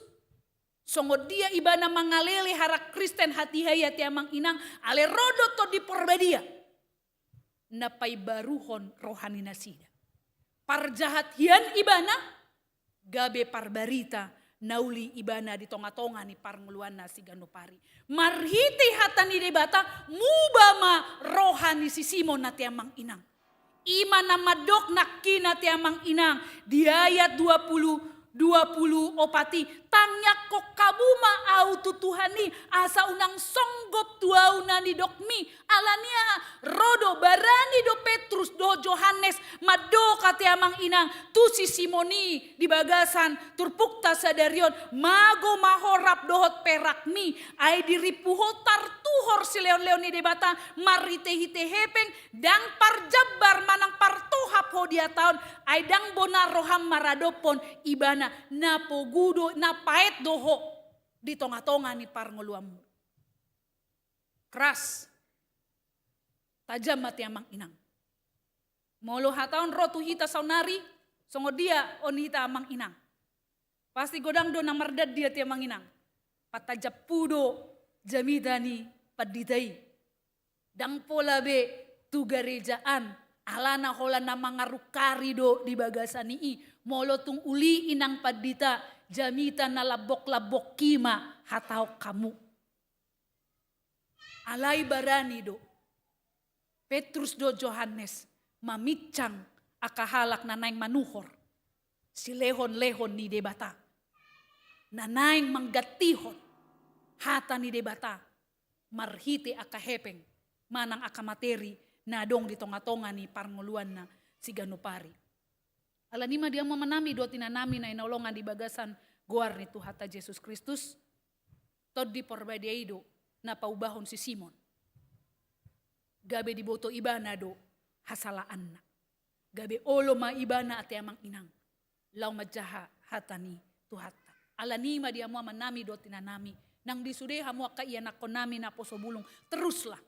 Songod dia ibana mangalele harak Kristen hati hai ati amang inang, ale rodo to di porbadia. Napai baruhon rohani nasida. Parjahat hian ibana, gabe parbarita. Nauli ibana di tonga-tonga ni parnguluan nasi ganupari. Marhiti hatani debata mubama rohani si Simon nati amang inang. Ima namadok nakki nati amang inang. Di ayat 20 opati. Tangyak kok kabuma au tutuhani asa unang songgop tuauna ni dokmi. Alania rodo barani do Petrus do Yohanes mado kati amang inang. Tu si Simoni di bagasan turpukta sadarion. Mago mahorap dohot perakmi. Ay diripuhotar tuhor si leon-leon ni debata. Marite-hite hepeng. Dang parjabar manang partohap ho dia taon. Ay dang bonar roham maradopon ibana. Napogudo napaet doho di tonga-tonga ni parnguluamu. Keras. Tajam mati amang inang. Molo hataon rotu hita saunari. Songo dia on hita amang inang. Pasti godang do namardad dia ti amang inang. Patajap pudo jamidani paditai. Dang pola be tu garejaan. Alana hola na mangarukari do di bagasan ii. Molo tung uli inang padita jamita na labok-labok kima hatao kamu. Alay barani do. Petrus do Yohanes mamicang akahalak na naing manuhor. Si lehon-lehon ni debata. Na naing manggatihon hata ni debata. Marhiti akahepeng manang akamateri na dong di tonga-tonga ni parnguluan na si ganupari. Alanima dia memenami do tinanami na inolongan di bagasan guar ni Tuhata Yesus Kristus. Tod di porbadiaido na paubahon si Simon. Gabe di boto ibana do hasalaan na. Gabe olo ma ibana ati amang inang. Lau majaha hatani Tuhata. Alanima dia mo manami do tinanami. Nang disudeha mo kaianak ko nami na posobulong. Teruslah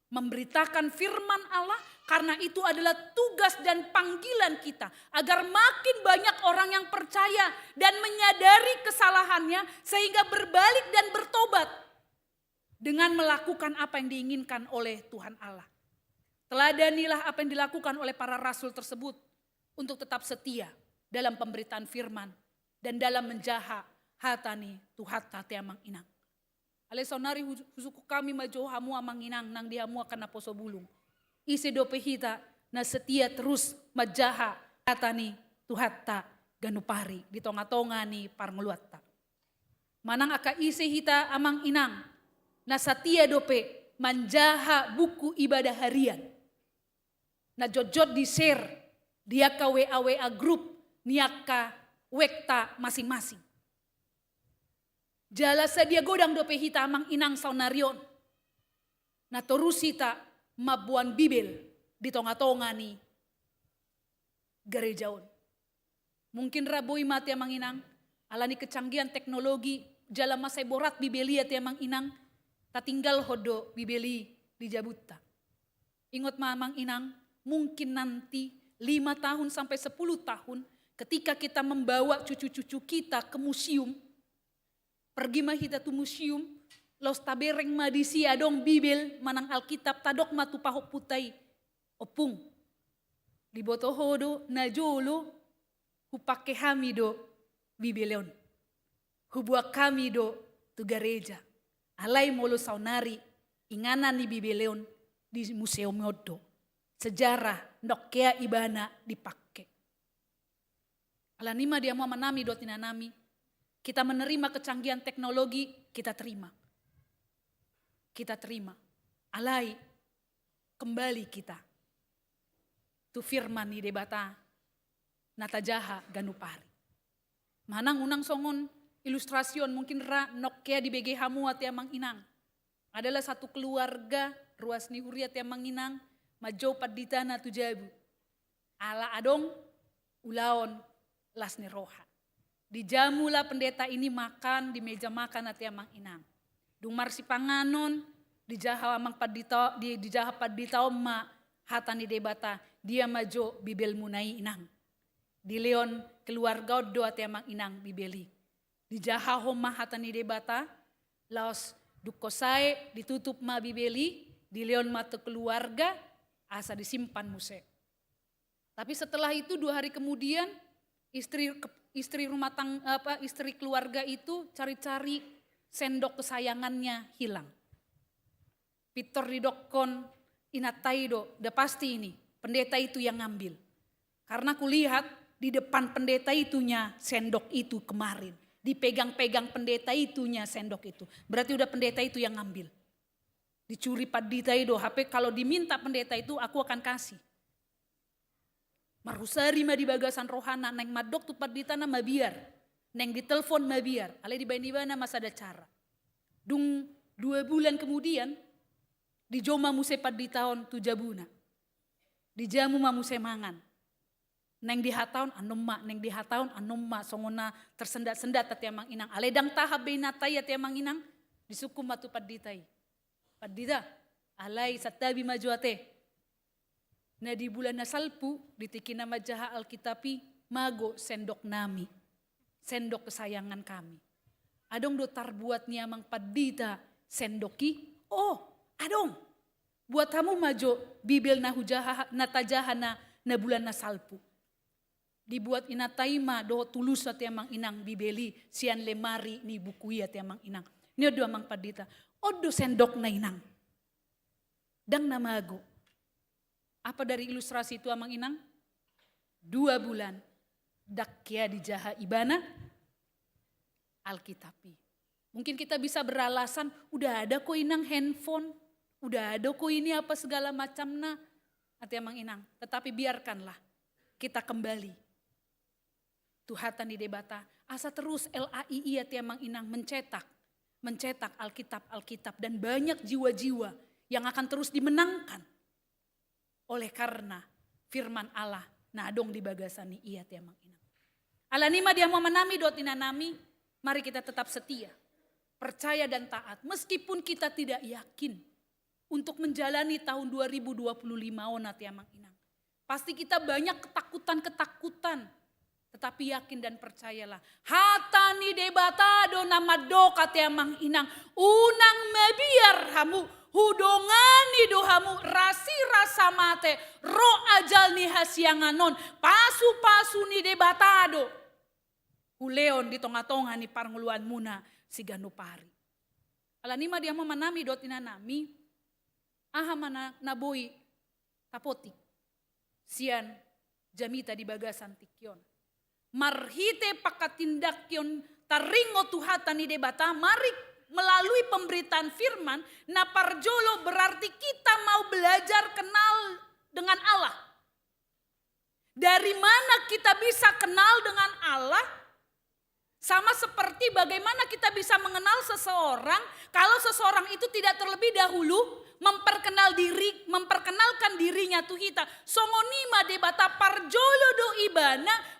memberitakan firman Allah, karena itu adalah tugas dan panggilan kita agar makin banyak orang yang percaya dan menyadari kesalahannya sehingga berbalik dan bertobat dengan melakukan apa yang diinginkan oleh Tuhan Allah. Teladanilah apa yang dilakukan oleh para rasul tersebut untuk tetap setia dalam pemberitaan firman dan dalam menjaha hatani tuhatta tiamang inang. Ale sonari husuku kami majo hamu amang inang nang dia mua kana poso bulung. Isi dope hita na setia terus majaha hatani tuhatta ganupari di tonga-tonga ni parngeluatta. Manang aka isi hita amang inang na setia dope manjaha buku ibadah harian. Na jojot di share dia ka WA group niaka wekta masing-masing. Jala sadia godang dope hita amang inang saunarion. Na torusita mabuan bibel di tonga-tonga ni gerejaon. Mungkin raboi mati amang inang, alani kecanggihan teknologi, jala masai borat bibeli ati amang inang, tatinggal hodo bibeli di jabutta. Ingot mamang inang, mungkin nanti 5 tahun sampai 10 tahun ketika kita membawa cucu-cucu kita ke museum, pergi mahita tu museum, los tabereng madisi adong bibel manang alkitab tadok matu pahok putai opung. Di botohodo na jolo hupake hamido bibeleon. Hubuak kami do tu gereja. Alai molo saunari ingana ni bibeleon di museum odo. Sejarah nokkea ibana dipakai. Alanima dia mau manami do tinanami. Kita menerima kecanggihan teknologi, kita terima. Kita terima. Alai kembali kita. Tu firman ni debata natajaha ganupari. Manang unang songon ilustrasion mungkin nokkea di BG hamu ati amang inang. Adalah satu keluarga ruas ni huri ati amang inang majo padita na tujabu. Ala adong ulaon las ni roha. Dijamulah pendeta ini makan di meja makan ati amang inang. Dumar si panganon dijaha amang padita dijaha padita omma hatani debata dia majo bibel munai inang. Di leon keluarga do ati amang inang bibeli. Dijaha homma hatani debata laos dukosae ditutup ma bibeli di leon mata keluarga asa disimpan muse. Tapi setelah itu 2 hari kemudian istri rumah tangga istri keluarga itu cari-cari sendok kesayangannya hilang. Pitor di dokon inataido, udah pasti ini pendeta itu yang ngambil. Karena kulihat di depan pendeta itunya sendok itu kemarin. Dipegang-pegang pendeta itunya sendok itu. Berarti udah pendeta itu yang ngambil. Dicuri padita itu HP kalau diminta pendeta itu aku akan kasih. Marusari ma di bagasan rohana neng madok tu padita na mabiar. Neng ditelepon mabiar. Ale di bana masa ada cara. Dung 2 bulan kemudian dijoma muse paditaon tu jabuna. Dijamu ma muse mangan. Neng dihataon anomma, neng dihataon anomma songona tersendat-sendat tati amang inang. Ale dang tahap beinatai ati amang inang disukum matu paditai. Padita alai satabi majuate. Nah di bulan nasalpu ditikin nama jaha alkitapi mago sendok nami. Sendok kesayangan kami. Adong do tarbuat niamang padita sendoki. Oh adong. Buat kamu majo bibel nahujaha natajaha na bulan nasalpu. Dibuat inataima do tulus ati amang inang bibeli sian lemari ni bukui ati amang inang. Ni do amang padita. Odo sendok na inang. Dang namago. Apa dari ilustrasi itu amang inang? 2 bulan. Dakya dijaha ibana alkitapi. Mungkin kita bisa beralasan, udah ada kok inang handphone. Udah ada kok ini apa segala macam na. Ati amang inang. Tetapi biarkanlah kita kembali. Tuhatan di debata. Asa terus LAII ati amang inang mencetak Alkitab dan banyak jiwa-jiwa yang akan terus dimenangkan oleh karena firman Allah nadong di bagasani iya tiamang inang. Alanima dia mau menami dot inanami, mari kita tetap setia, percaya dan taat meskipun kita tidak yakin. untuk menjalani tahun 2025 ona tiamang inang. Pasti kita banyak ketakutan-ketakutan. Tetapi yakin dan percayalah. Hatani debatado nama doka tiamang inang. Unang mebiar hamu. Hudongani dohamu rasi rasa mate. Ro ajal ni hasianganon. Pasu-pasu ni debatado. Huleon di tonga-tonga ni parnguluan muna si ganupari. Alanima dia manami dot inanami. Aha mana naboi tapotik. Sian jamita di bagasan tikyon. Marhite pakatindakyon taringo tuhatan ni debata. Mari melalui pemberitaan firman. Na parjolo berarti kita mau belajar kenal dengan Allah. Dari mana kita bisa kenal dengan Allah? Sama seperti bagaimana kita bisa mengenal seseorang kalau seseorang itu tidak terlebih dahulu memperkenalkan dirinya tuhita. Songonima debata parjolo do ibana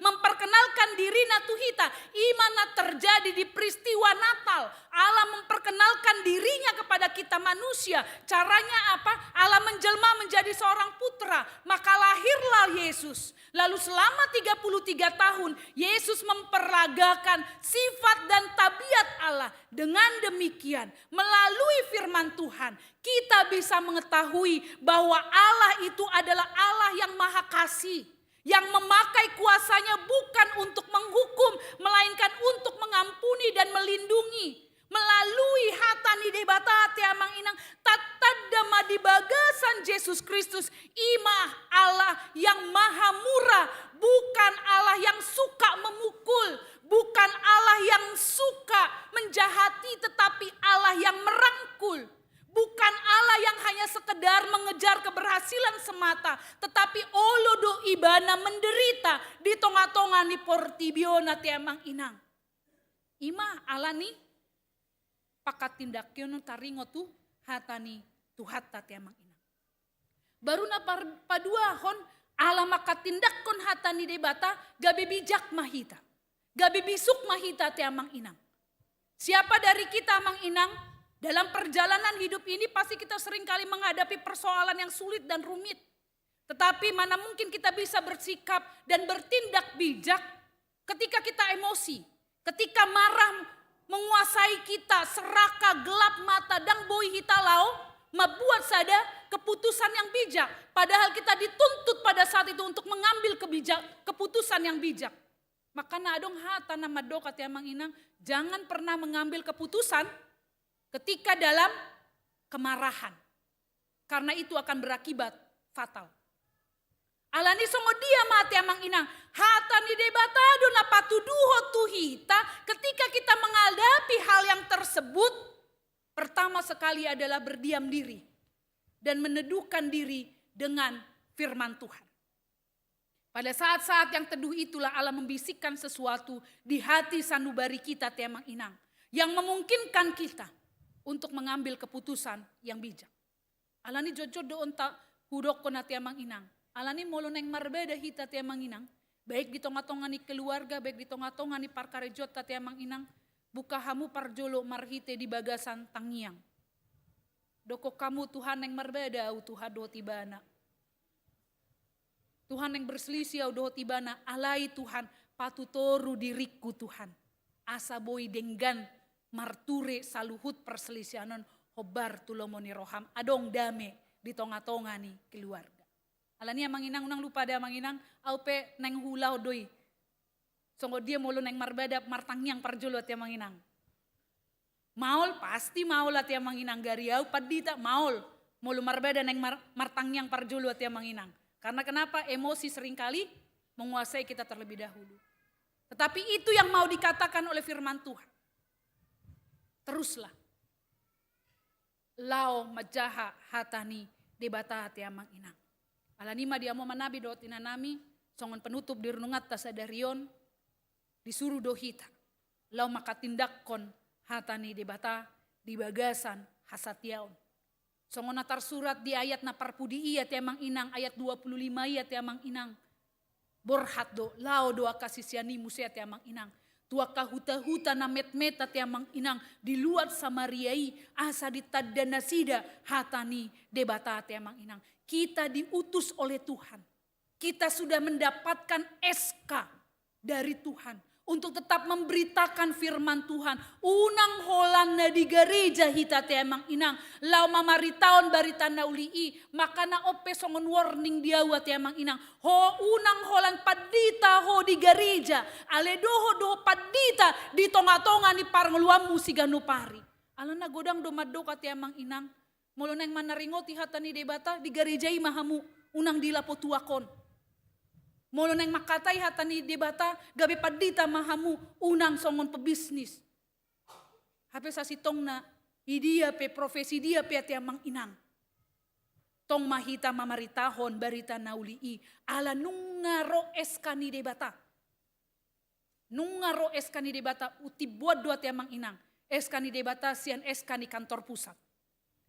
memperkenalkan dirinya tuhita. Imana terjadi di peristiwa Natal. Allah memperkenalkan dirinya kepada kita manusia. Caranya apa? Allah menjelma menjadi seorang putra. Maka lahirlah Yesus. Lalu selama 33 tahun Yesus memperagakan sifat dan tabiat Allah. Dengan demikian melalui firman Tuhan kita bisa mengetahui bahwa Allah itu adalah Allah yang maha kasih. Yang memakai kuasanya bukan untuk menghukum melainkan untuk mengampuni dan melindungi. Melalui hatani debata tiamang inang tatadama di bagasan Yesus Kristus imah Allah yang maha murah, bukan Allah yang suka memukul, bukan Allah yang suka menjahati, tetapi Allah yang merangkul. Bukan Allah yang hanya sekedar mengejar keberhasilan semata, tetapi olodo ibana menderita di tonga-tonga ni portibiona tiamang inang. Imah Allah ni pakatindakyon taringo tu hatani tuhata tiamang inang. Baru na paduahon ala makatindakon hatani debata gabi bijak mahita. Gabi bisuk mahita tiamang inang. Siapa dari kita mang inang dalam perjalanan hidup ini pasti kita seringkali menghadapi persoalan yang sulit dan rumit. Tetapi mana mungkin kita bisa bersikap dan bertindak bijak ketika kita emosi, ketika marah menguasai kita, seraka gelap mata dang boi hitalau, membuat sada keputusan yang bijak. Padahal kita dituntut pada saat itu untuk mengambil keputusan yang bijak. Maka nadong hata nama doka tiamang inang, jangan pernah mengambil keputusan ketika dalam kemarahan. Karena itu akan berakibat fatal. Alani songo dia mati amang inang. Hata ni debatado na patuduho tuhita. Ketika kita menghadapi hal yang tersebut. Pertama sekali adalah berdiam diri. Dan meneduhkan diri dengan firman Tuhan. Pada saat-saat yang teduh itulah Allah membisikkan sesuatu di hati sanubari kita tiamang inang. Yang memungkinkan kita untuk mengambil keputusan yang bijak. Alani jojo do onta hudok kona tiamang inang. Alani molo neng marbeda hita tiamang inang. Baik di tonga-tonga ni keluarga, baik di tonga-tonga ni parkarejot tiamang inang. Buka hamu parjolo marhite di bagasan tangiang. Doko kamu Tuhan yang marbeda au Tuhan do tibana. Tuhan yang berselisih au do tibana. Alai Tuhan patutoru diriku Tuhan. Asa boi denggan marture saluhut perselisihanon hobar tulomoni roham. Adong dame di tonga-tonga ni keluarga. Alani amang inang unang lupa ada amang inang au pe neng hulau doi. Songo dia molo neng marbeda martangyang parjolo ti amang inang. Maul pasti maul ati amang inang gariau padita maul molo marbeda neng martangyang parjolo ti amang inang. Karena kenapa? Emosi seringkali menguasai kita terlebih dahulu. Tetapi itu yang mau dikatakan oleh firman Tuhan. Teruslah. Lao majaha hatani debata hati amang inang. Alanima dia mau manabi dot inanami, songon penutup di renungat tasadarion, disuruh dohita. Lao makatindakkon hatani debata di bagasan hasatiaon. Songon natar surat di ayat na parpudi iya tiamang inang, ayat 25 iya tiamang inang. Borhat do, lao doa kasih siani musia tiamang inang. Tuaka huta-huta na met-meta tiamang inang di luar Samariai asa ditadana sida hatani debata tiamang inang. Kita diutus oleh Tuhan. Kita sudah mendapatkan SK dari Tuhan untuk tetap memberitakan firman Tuhan. Unang holana di gereja hita tiamang inang. Lau mamaritaon baritana ulii. Makana ope songon warning diawa tiamang inang. Ho unang holan padita ho di gereja. Ale doho padita di tonga-tonga ni parngeluamu siganu pari. Alana godang domadoka tiamang inang. Molo neng manaringoti hatani debata di gerejai mahamu. Unang dilapo tuakon. Molo neng makatai hatani debata gabe padita mahamu unang songon pebisnis. Hape sasitong na idia pe profesi dia pe tiamang inang. Tong mahita mamaritahon barita naulii ala nungaro eskani debata. Nungaro eskani debata uti buat dua tiamang inang. Eskani debata sian eskani kantor pusat.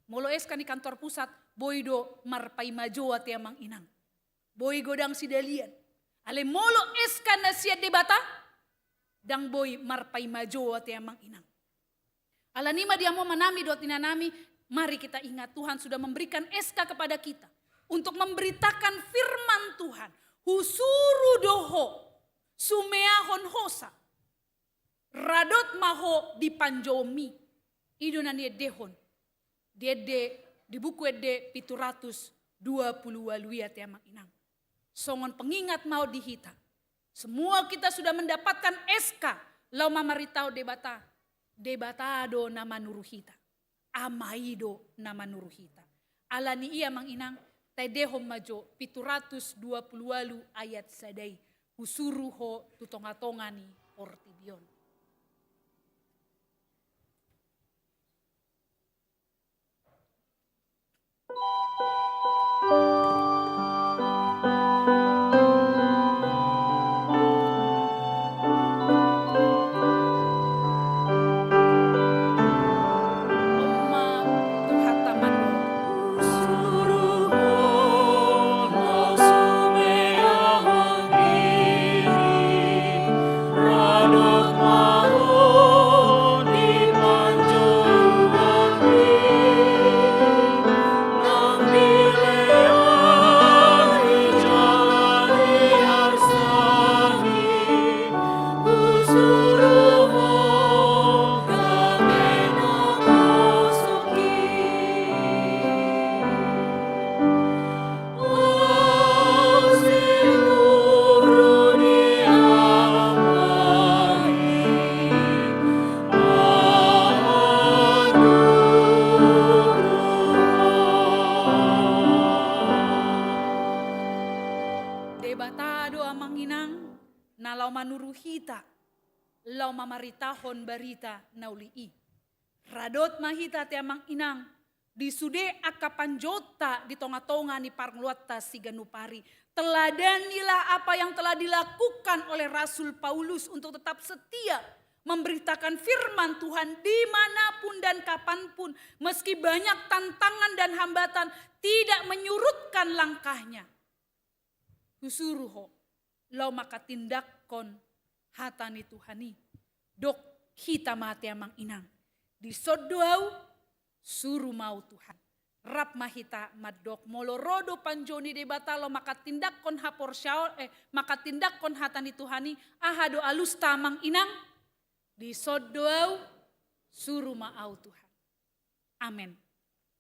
Molo eskani kantor pusat boido marpai majoa tiamang inang. Boi godang sidalian. Ale molo eskana siat debata dang boy marpai majo ati amang inang. Ala nima dia mau manami dot inanami, mari kita ingat Tuhan sudah memberikan SK kepada kita untuk memberitakan firman Tuhan. Husuru doho sumeahon hosa radot maho di panjomi idunan dia dehon dia di buku ede 720 waluya ati amang inang. Songon pengingat mau dihita. Semua kita sudah mendapatkan SK. Lau mamaritau debata. Debatado nama nuruhita. Amaido nama nuruhita. Alani ia mang inang. Tedehom majo 720 walu ayat sadai. Husuruho tutongatongani ortibion. Lau mamaritahon barita naulii. Radot mahita tiamang inang. Disude akapanjota di tonga-tonga ni parngluata si ganupari. Teladanilah apa yang telah dilakukan oleh Rasul Paulus untuk tetap setia memberitakan firman Tuhan dimanapun dan kapanpun. Meski banyak tantangan dan hambatan tidak menyurutkan langkahnya. Husuruho lau maka tindakkon hatani Tuhani. Dok hita mati amang inang. Di sodoau suruh mau Tuhan. Rap mahita madok molo rodo panjoni debata lo maka tindakkon hapor syaol maka tindakkon hatani Tuhani ahado alus tamang inang. Di sodoau suruh mau Tuhan. Amen.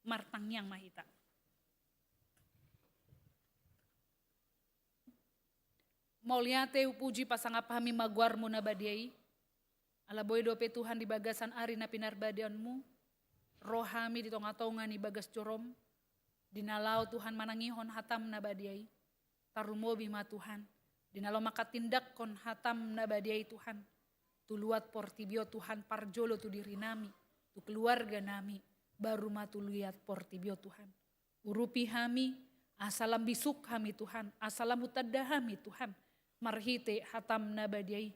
Martang yang mahita. Mauliate upuji pasangapahami maguarmu nabadiai. Ala boy dope Tuhan di bagasan ari na pinarbadianmu. Rohami di tonga-tonga ni bagas jorom. Dinalau Tuhan manangihon hatam nabadiai. Tarumobi ma Tuhan. Dinalau makatindak kon hatam nabadiai Tuhan. Tuluat portibio Tuhan parjolo tu diri nami. Tu keluarga nami. Baru ma tuluiat portibio Tuhan. Urupi hami. Asalam bisuk hami Tuhan. Asalam utadahami Tuhan. Marhite hatam nabadiai.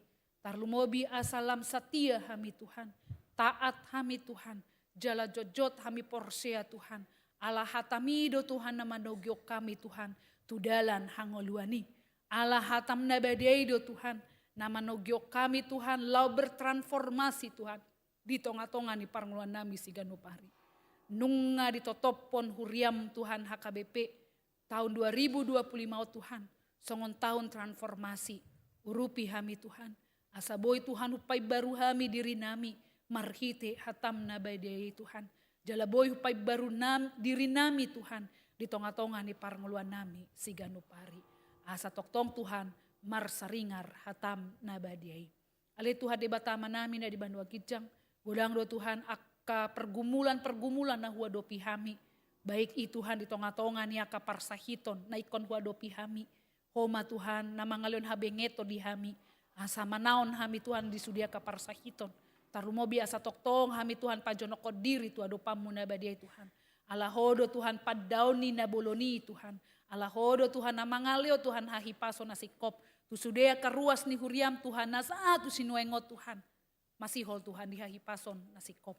Tarlumobi asalam satia hami Tuhan. Taat hami Tuhan. Jala jojot hami porsea Tuhan. Allah hatamido Tuhan nama nogyok kami Tuhan. Tudalan hangoluani. Allah hatam nabadiai do Tuhan. Nama nogyo kami Tuhan, lau bertransformasi Tuhan. Di tonga-tonga ni parnguluan nami si Ganupari. Nunga ditotopon huriam Tuhan HKBP tahun 2025 Tuhan. Songon tahun transformasi. Urupi hami Tuhan. Asa boy Tuhan upai baru hami diri nami. Marhite hatam nabadai Tuhan. Jala boy upai baru diri nami Tuhan. Di tonga-tonga ni parnguluan nami si Ganupari. Asa toktong Tuhan marsaringar hatam nabadai. Ale Tuhan debatama nami na di Bandua Kijang. Godang do Tuhan aka pergumulan na hua do pihami. Baik itu Tuhan di tonga-tonga ni aka parsahiton na ikon hua do pihami. Homa Tuhan na mangalion habengeto di hami. Asa manaon hami Tuhan di sudia ka parsahiton. Tarumobi asa toktong hami Tuhan pajonoko diri tu ado pamuna badiai Tuhan. Alahodo Tuhan padauni na boloni Tuhan. Alahodo Tuhan na mangalio Tuhan hahipaso na sikop. Tu sudia ka ruas ni huriam Tuhan na saat tu sinuengot Tuhan. Masih hol Tuhan dihahipason nasikop.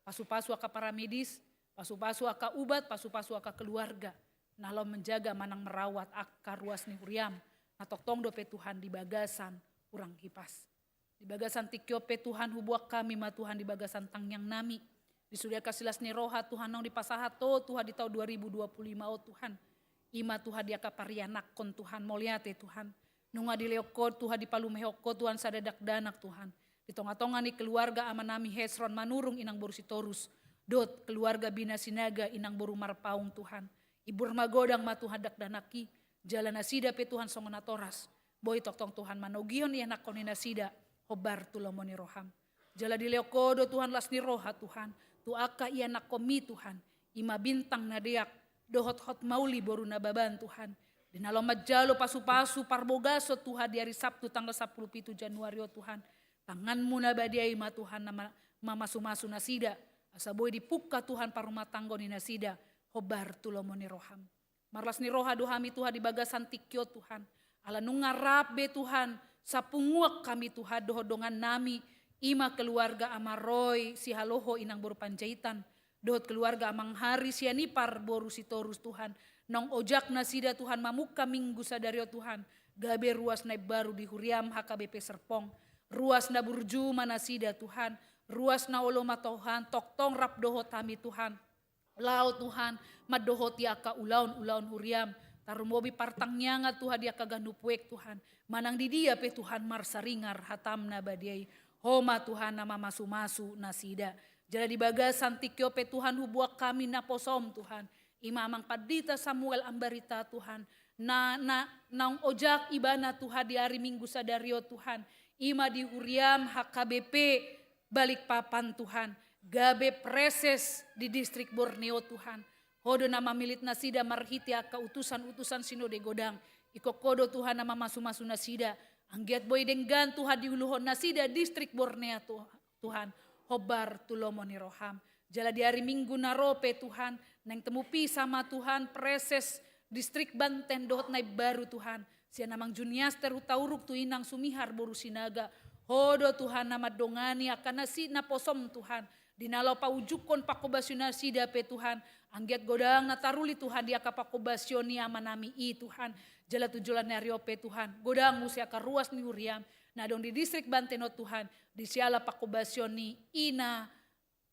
Pasu-pasu aka para medis, pasu-pasu aka ubat, pasu-pasu aka keluarga. Nalo menjaga manang merawat aka ruas ni huriam. Natoktong dope Tuhan di bagasan urang hipas. Di bagasan tikyope Tuhan hubuak kami ma Tuhan di bagasan tangyang nami. Di sudia kasilas ni roha Tuhan nong di pasahato Tuhan di tahun 2025 Tuhan. Ima Tuhan di aka parianakon Tuhan moliate Tuhan. Nunga di leoko Tuhan di palumehoko Tuhan sadadak danak Tuhan. Di tonga-tonga ni keluarga amanami Hesron manurung inang boru sitorus. Dot keluarga bina sinaga inang boru marpaung Tuhan. Ibur magodang ma Tuhan dak danaki. Jalan nasida pe Tuhan songonatoras. Boy toktong Tuhan manogion iya nakoni nasida. Hobar tulomoni roham. Jala di leokodo Tuhan las ni roha Tuhan. Tu aka iya nakomi Tuhan. Ima bintang nadeak. Dohot-hot mauli boru nababan Tuhan. Di nalomat jalo pasu-pasu parbogaso Tuhan di hari Sabtu tanggal 17 Januari Tuhan. Tanganmu na badiai ma Tuhan nama mamasu-masu nasida. Asa boy dipuka Tuhan parumah tanggo ni nasida. Hobar tulomoni roham. Marlas ni roha dohami Tuhan di bagasan tikyo Tuhan. Ala nungarap be Tuhan. Sapunguak kami Tuhan dohodongan nami. Ima keluarga amaroy si haloho inang boru panjaitan. Dohot keluarga amang hari sianipar boru sitorus Tuhan. Nong ojak nasida Tuhan mamuka minggu sadario Tuhan. Gabe ruas naib baru di huriam HKBP Serpong. Ruas na burju manasida Tuhan. Ruas na oloma Tuhan. Toktong rap dohot kami Tuhan. Lao Tuhan. Madohot yaka ulaun huriam. Tarumobi partangnya nga Tuhan dia kaganupuek Tuhan. Manang di dia pe Tuhan marsaringar hatam na badiai. Homa Tuhan nama masu-masu nasida. Jala di bagasan tikyo pe Tuhan hubuak kami na posom Tuhan. Imamang padita Samuel ambarita Tuhan. Naong ojak ibana Tuhan di hari Minggu sadario Tuhan. Ima di huriam HKBP Balikpapan Tuhan. Gabe preses di distrik Borneo Tuhan. Hodo nama milit nasida marhiti aka utusan-utusan sinode godang. Iko kodo Tuhan nama masu-masu nasida. Anggiat boy denggan Tuhan di uluhon nasida distrik Borneo Tuhan. Hobar tulomoni roham. Jala di hari Minggu narope Tuhan. Neng temupi sama Tuhan preses distrik Banten dohot naib baru Tuhan. Sia namang Juniaster utauruk tu inang sumihar boru sinaga. Hodo Tuhan nama dongani akan nasi na posom Tuhan. Dinalau paujukon pakobasyon sida pe Tuhan. Anggiat godang nataruli Tuhan dia kapakobasyoni amanami i Tuhan. Jala tujulan nario pe Tuhan. Godang musia karuas ni huriam. Nadong di distrik Banteno Tuhan. Di siala pakobasyoni ina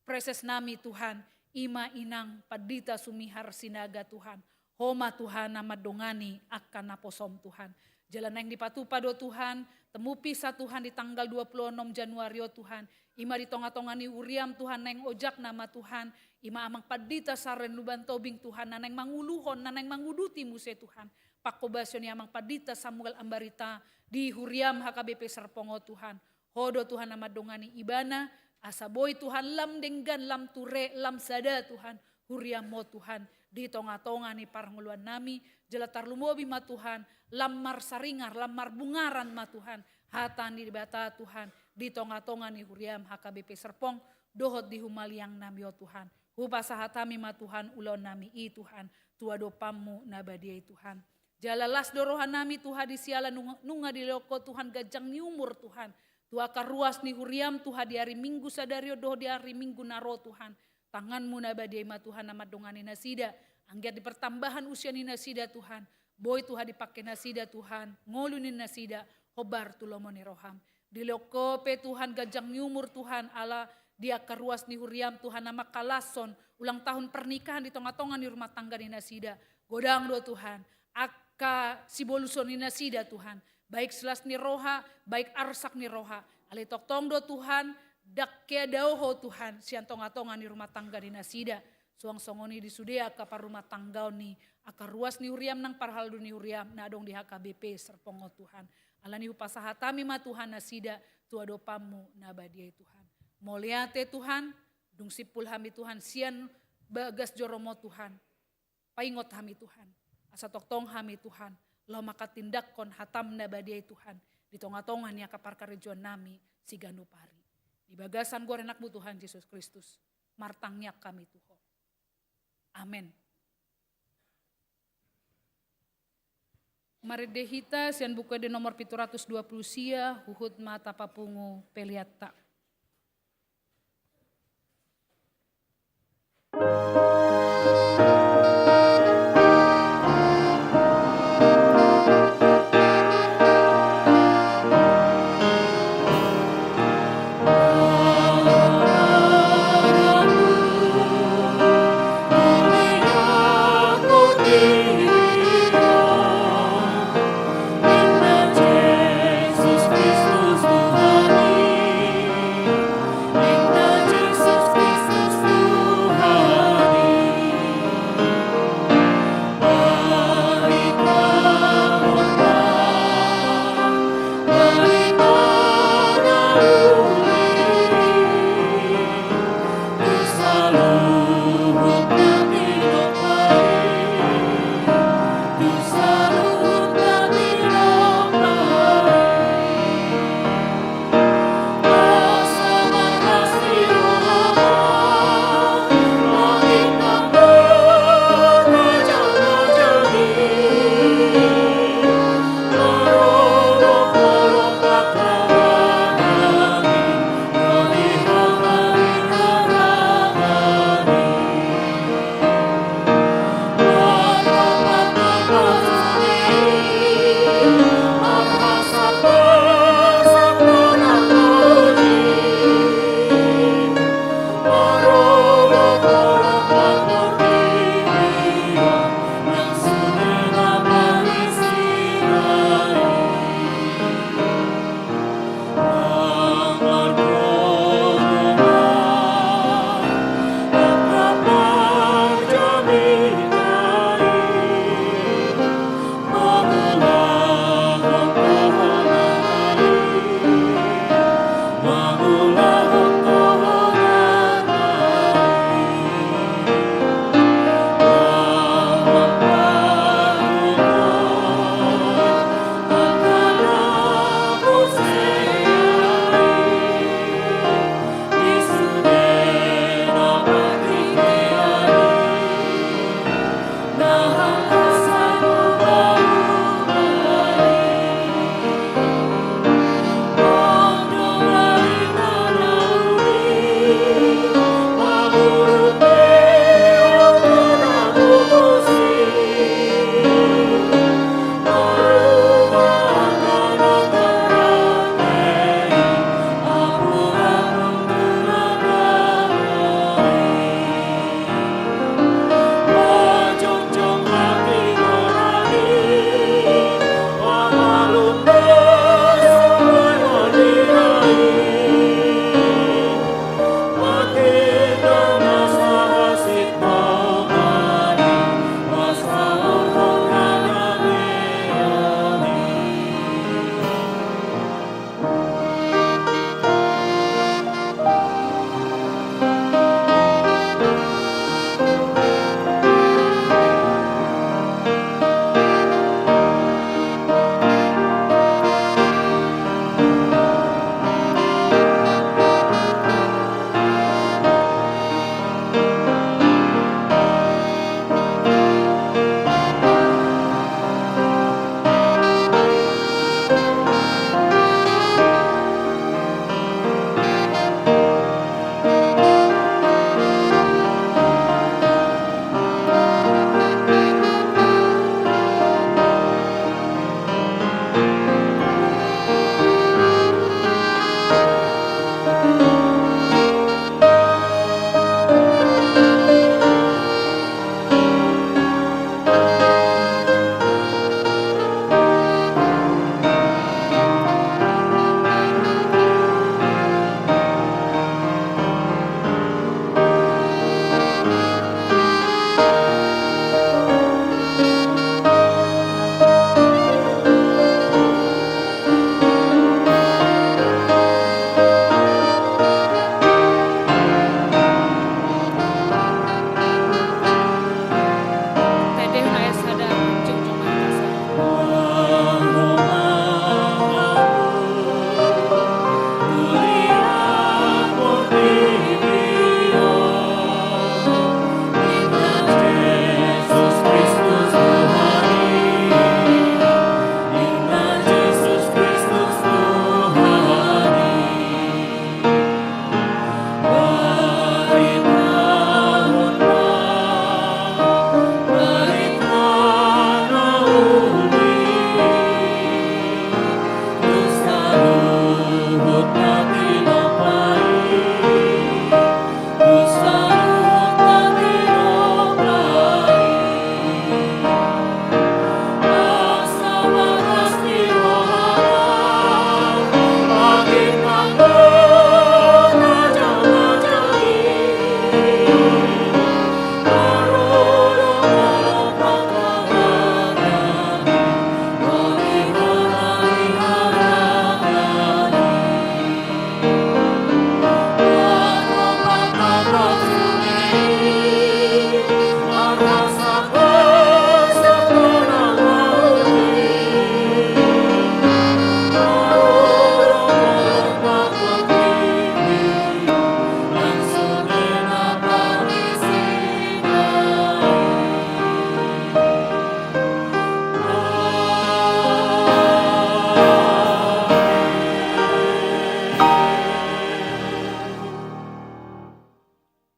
preses nami Tuhan. Ima inang padita sumihar sinaga Tuhan. Homa Tuhan nama dongani akan naposom Tuhan. Jalan yang dipatupado Tuhan. Temupi sa Tuhan di tanggal 26 Januari Tuhan. Ima di tonga-tongani uriam Tuhan neng ojak nama Tuhan. Ima amang padita saren luban tobing Tuhan. Naneng manguluhon, naneng manguduti muse Tuhan. Pakobasyon ni amang padita Samuel ambarita. Di huriam HKBP Serpongo Tuhan. Hodo Tuhan nama dongani ibana. Asaboy Tuhan lam denggan, lam ture, lam sada Tuhan. Huriam mo Tuhan. Di tonga-tonga ni paranguluan nami. Jelatar lumobi ma Tuhan. Lamar saringar, lamar bungaran ma Tuhan. Hatan di bata Tuhan. Di tonga-tonga ni huriam HKBP Serpong. Dohot di humaliang nami o Tuhan. Hupasa hatami ma Tuhan ulon nami i Tuhan. Tuado pamu nabadiai Tuhan. Jalalas dorohan nami Tuhan di siala nunga di loko Tuhan gajang ni umur Tuhan. Tuaka ruas ni huriam Tuhan di hari Minggu sadario doh di hari Minggu naro Tuhan. Tanganmu nabadiai ma Tuhan nama dongani nasida. Anggiat di pertambahan usia ni nasida Tuhan. Boy Tuhan dipakai nasida Tuhan. Ngolunin nasida. hobar tulomoni roham. Dilokope Tuhan gajang nyumur Tuhan Allah dia karuas ni huriam Tuhan nama kalason ulang tahun pernikahan di tonga-tonga di rumah tangga di nasida. Godang do Tuhan. Aka siboluson ni nasida Tuhan. Baik selas ni roha, baik arsak ni roha. Ale toktong do Tuhan, dak keadauho Tuhan. Sian tonga-tonga ni rumah tangga di nasida. Suang songoni di sudea kapar rumah tangga ni. Aka ruas ni huriam nang parhal du ni huriam. Nadong di HKBP serpongo Tuhan. Ala ni upasahatami ma Tuhan nasida. Tua dopamu nabadiai Tuhan. Moliate Tuhan, dung sipul hami Tuhan, sian bagas joromo Tuhan, paingot hami Tuhan, asa toktong hami Tuhan, lau maka tindakon hatam nabadiai Tuhan, di tonga-tongan ya kapar karejuan nami, si ganupari. Di bagasan gua renakmu Tuhan Yesus Kristus, martangnya kami Tuhan. Amin. Mari dehita sian buka di nomor 720 sia, huhut mata papungu peliata. Yesus Kristus Tuhan.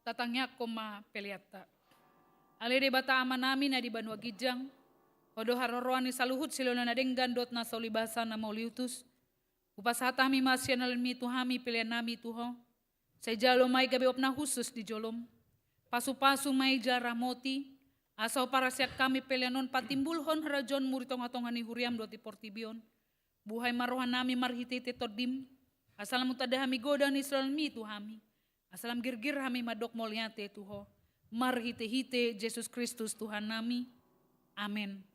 tatangnya koma peliata. Ale de bata amanami na di Banua Gijang, odo haroroan ni saluhut silona na denggan dot na saulibasa na mauliutus, upasatami masyanal mi tuhami pilihan nami tuho, sejalo may gabi opna khusus di jolom, pasu-pasu may jaramoti, asau para siak kami pilihanon patimbulhon harajon muritong-atongan ni huriam doti portibion, buhay marohan nami marhitite todim, asalam utadahami godan Israel mi tuhami, asalam girgir hami madok molyate tuho, marhite-hite Yesus Kristus Tuhan nami. Amin.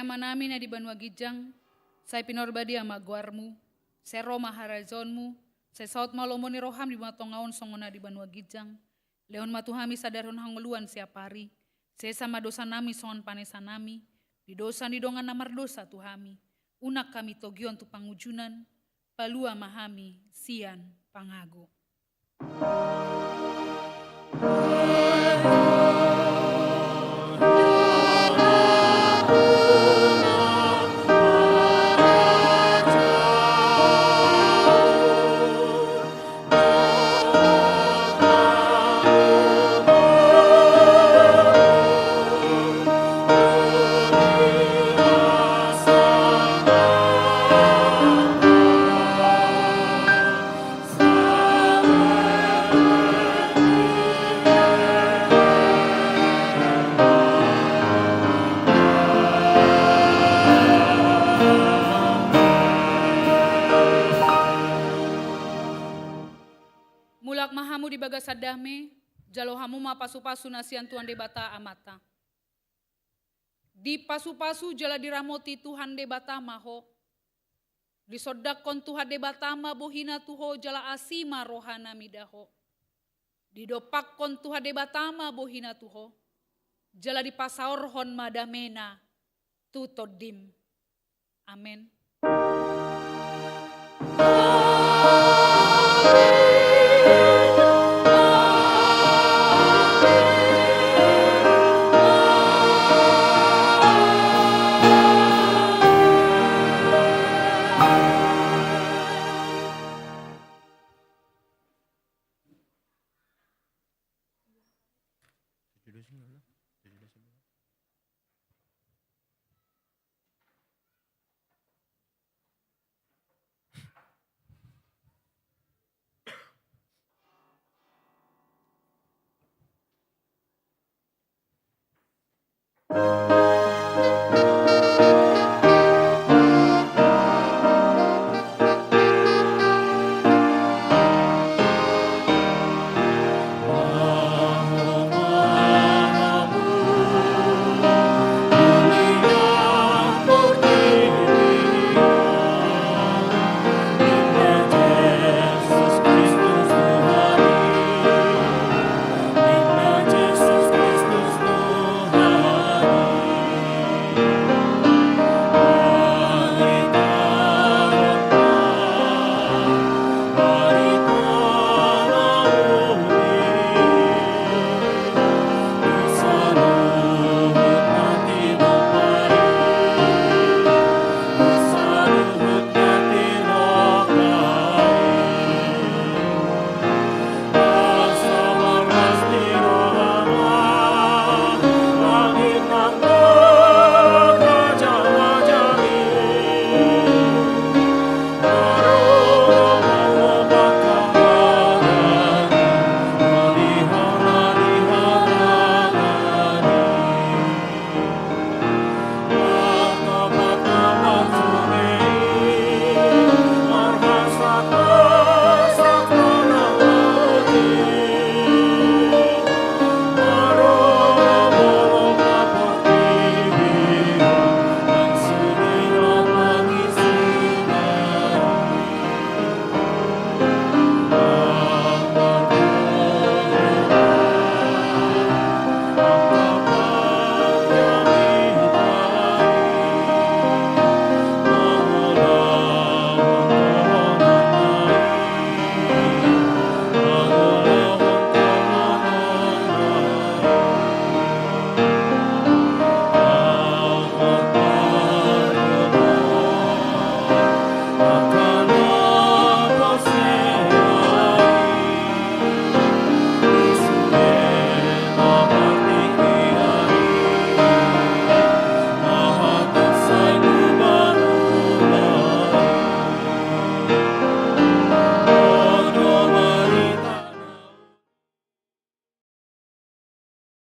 Manami na di Banua Gijang, say pinorbadi ama guarmu, say Roma harazonmu, say saut malomo ni roham di matongaon songona di Banua Gijang, leon matuhami sadaron hanguluan siapari, say sama dosa nami songon panesan nami, di dosa di dongan namar dosa tuhami, unak kami togion tu pangujunan, palua mahami sian pangago. Mulak mahamu di bagasadame, jalo hamu ma pasu-pasu nasian Tuhan debata amata. Di pasu-pasu jala diramoti Tuhan debata maho. Di sodakon Tuhan debata ma bohina tuho jala asima rohana midaho. Di dopakkon Tuhan debata ma bohina tuho. Jala di pasaorhon madamena tutodim. Amin. Thank you.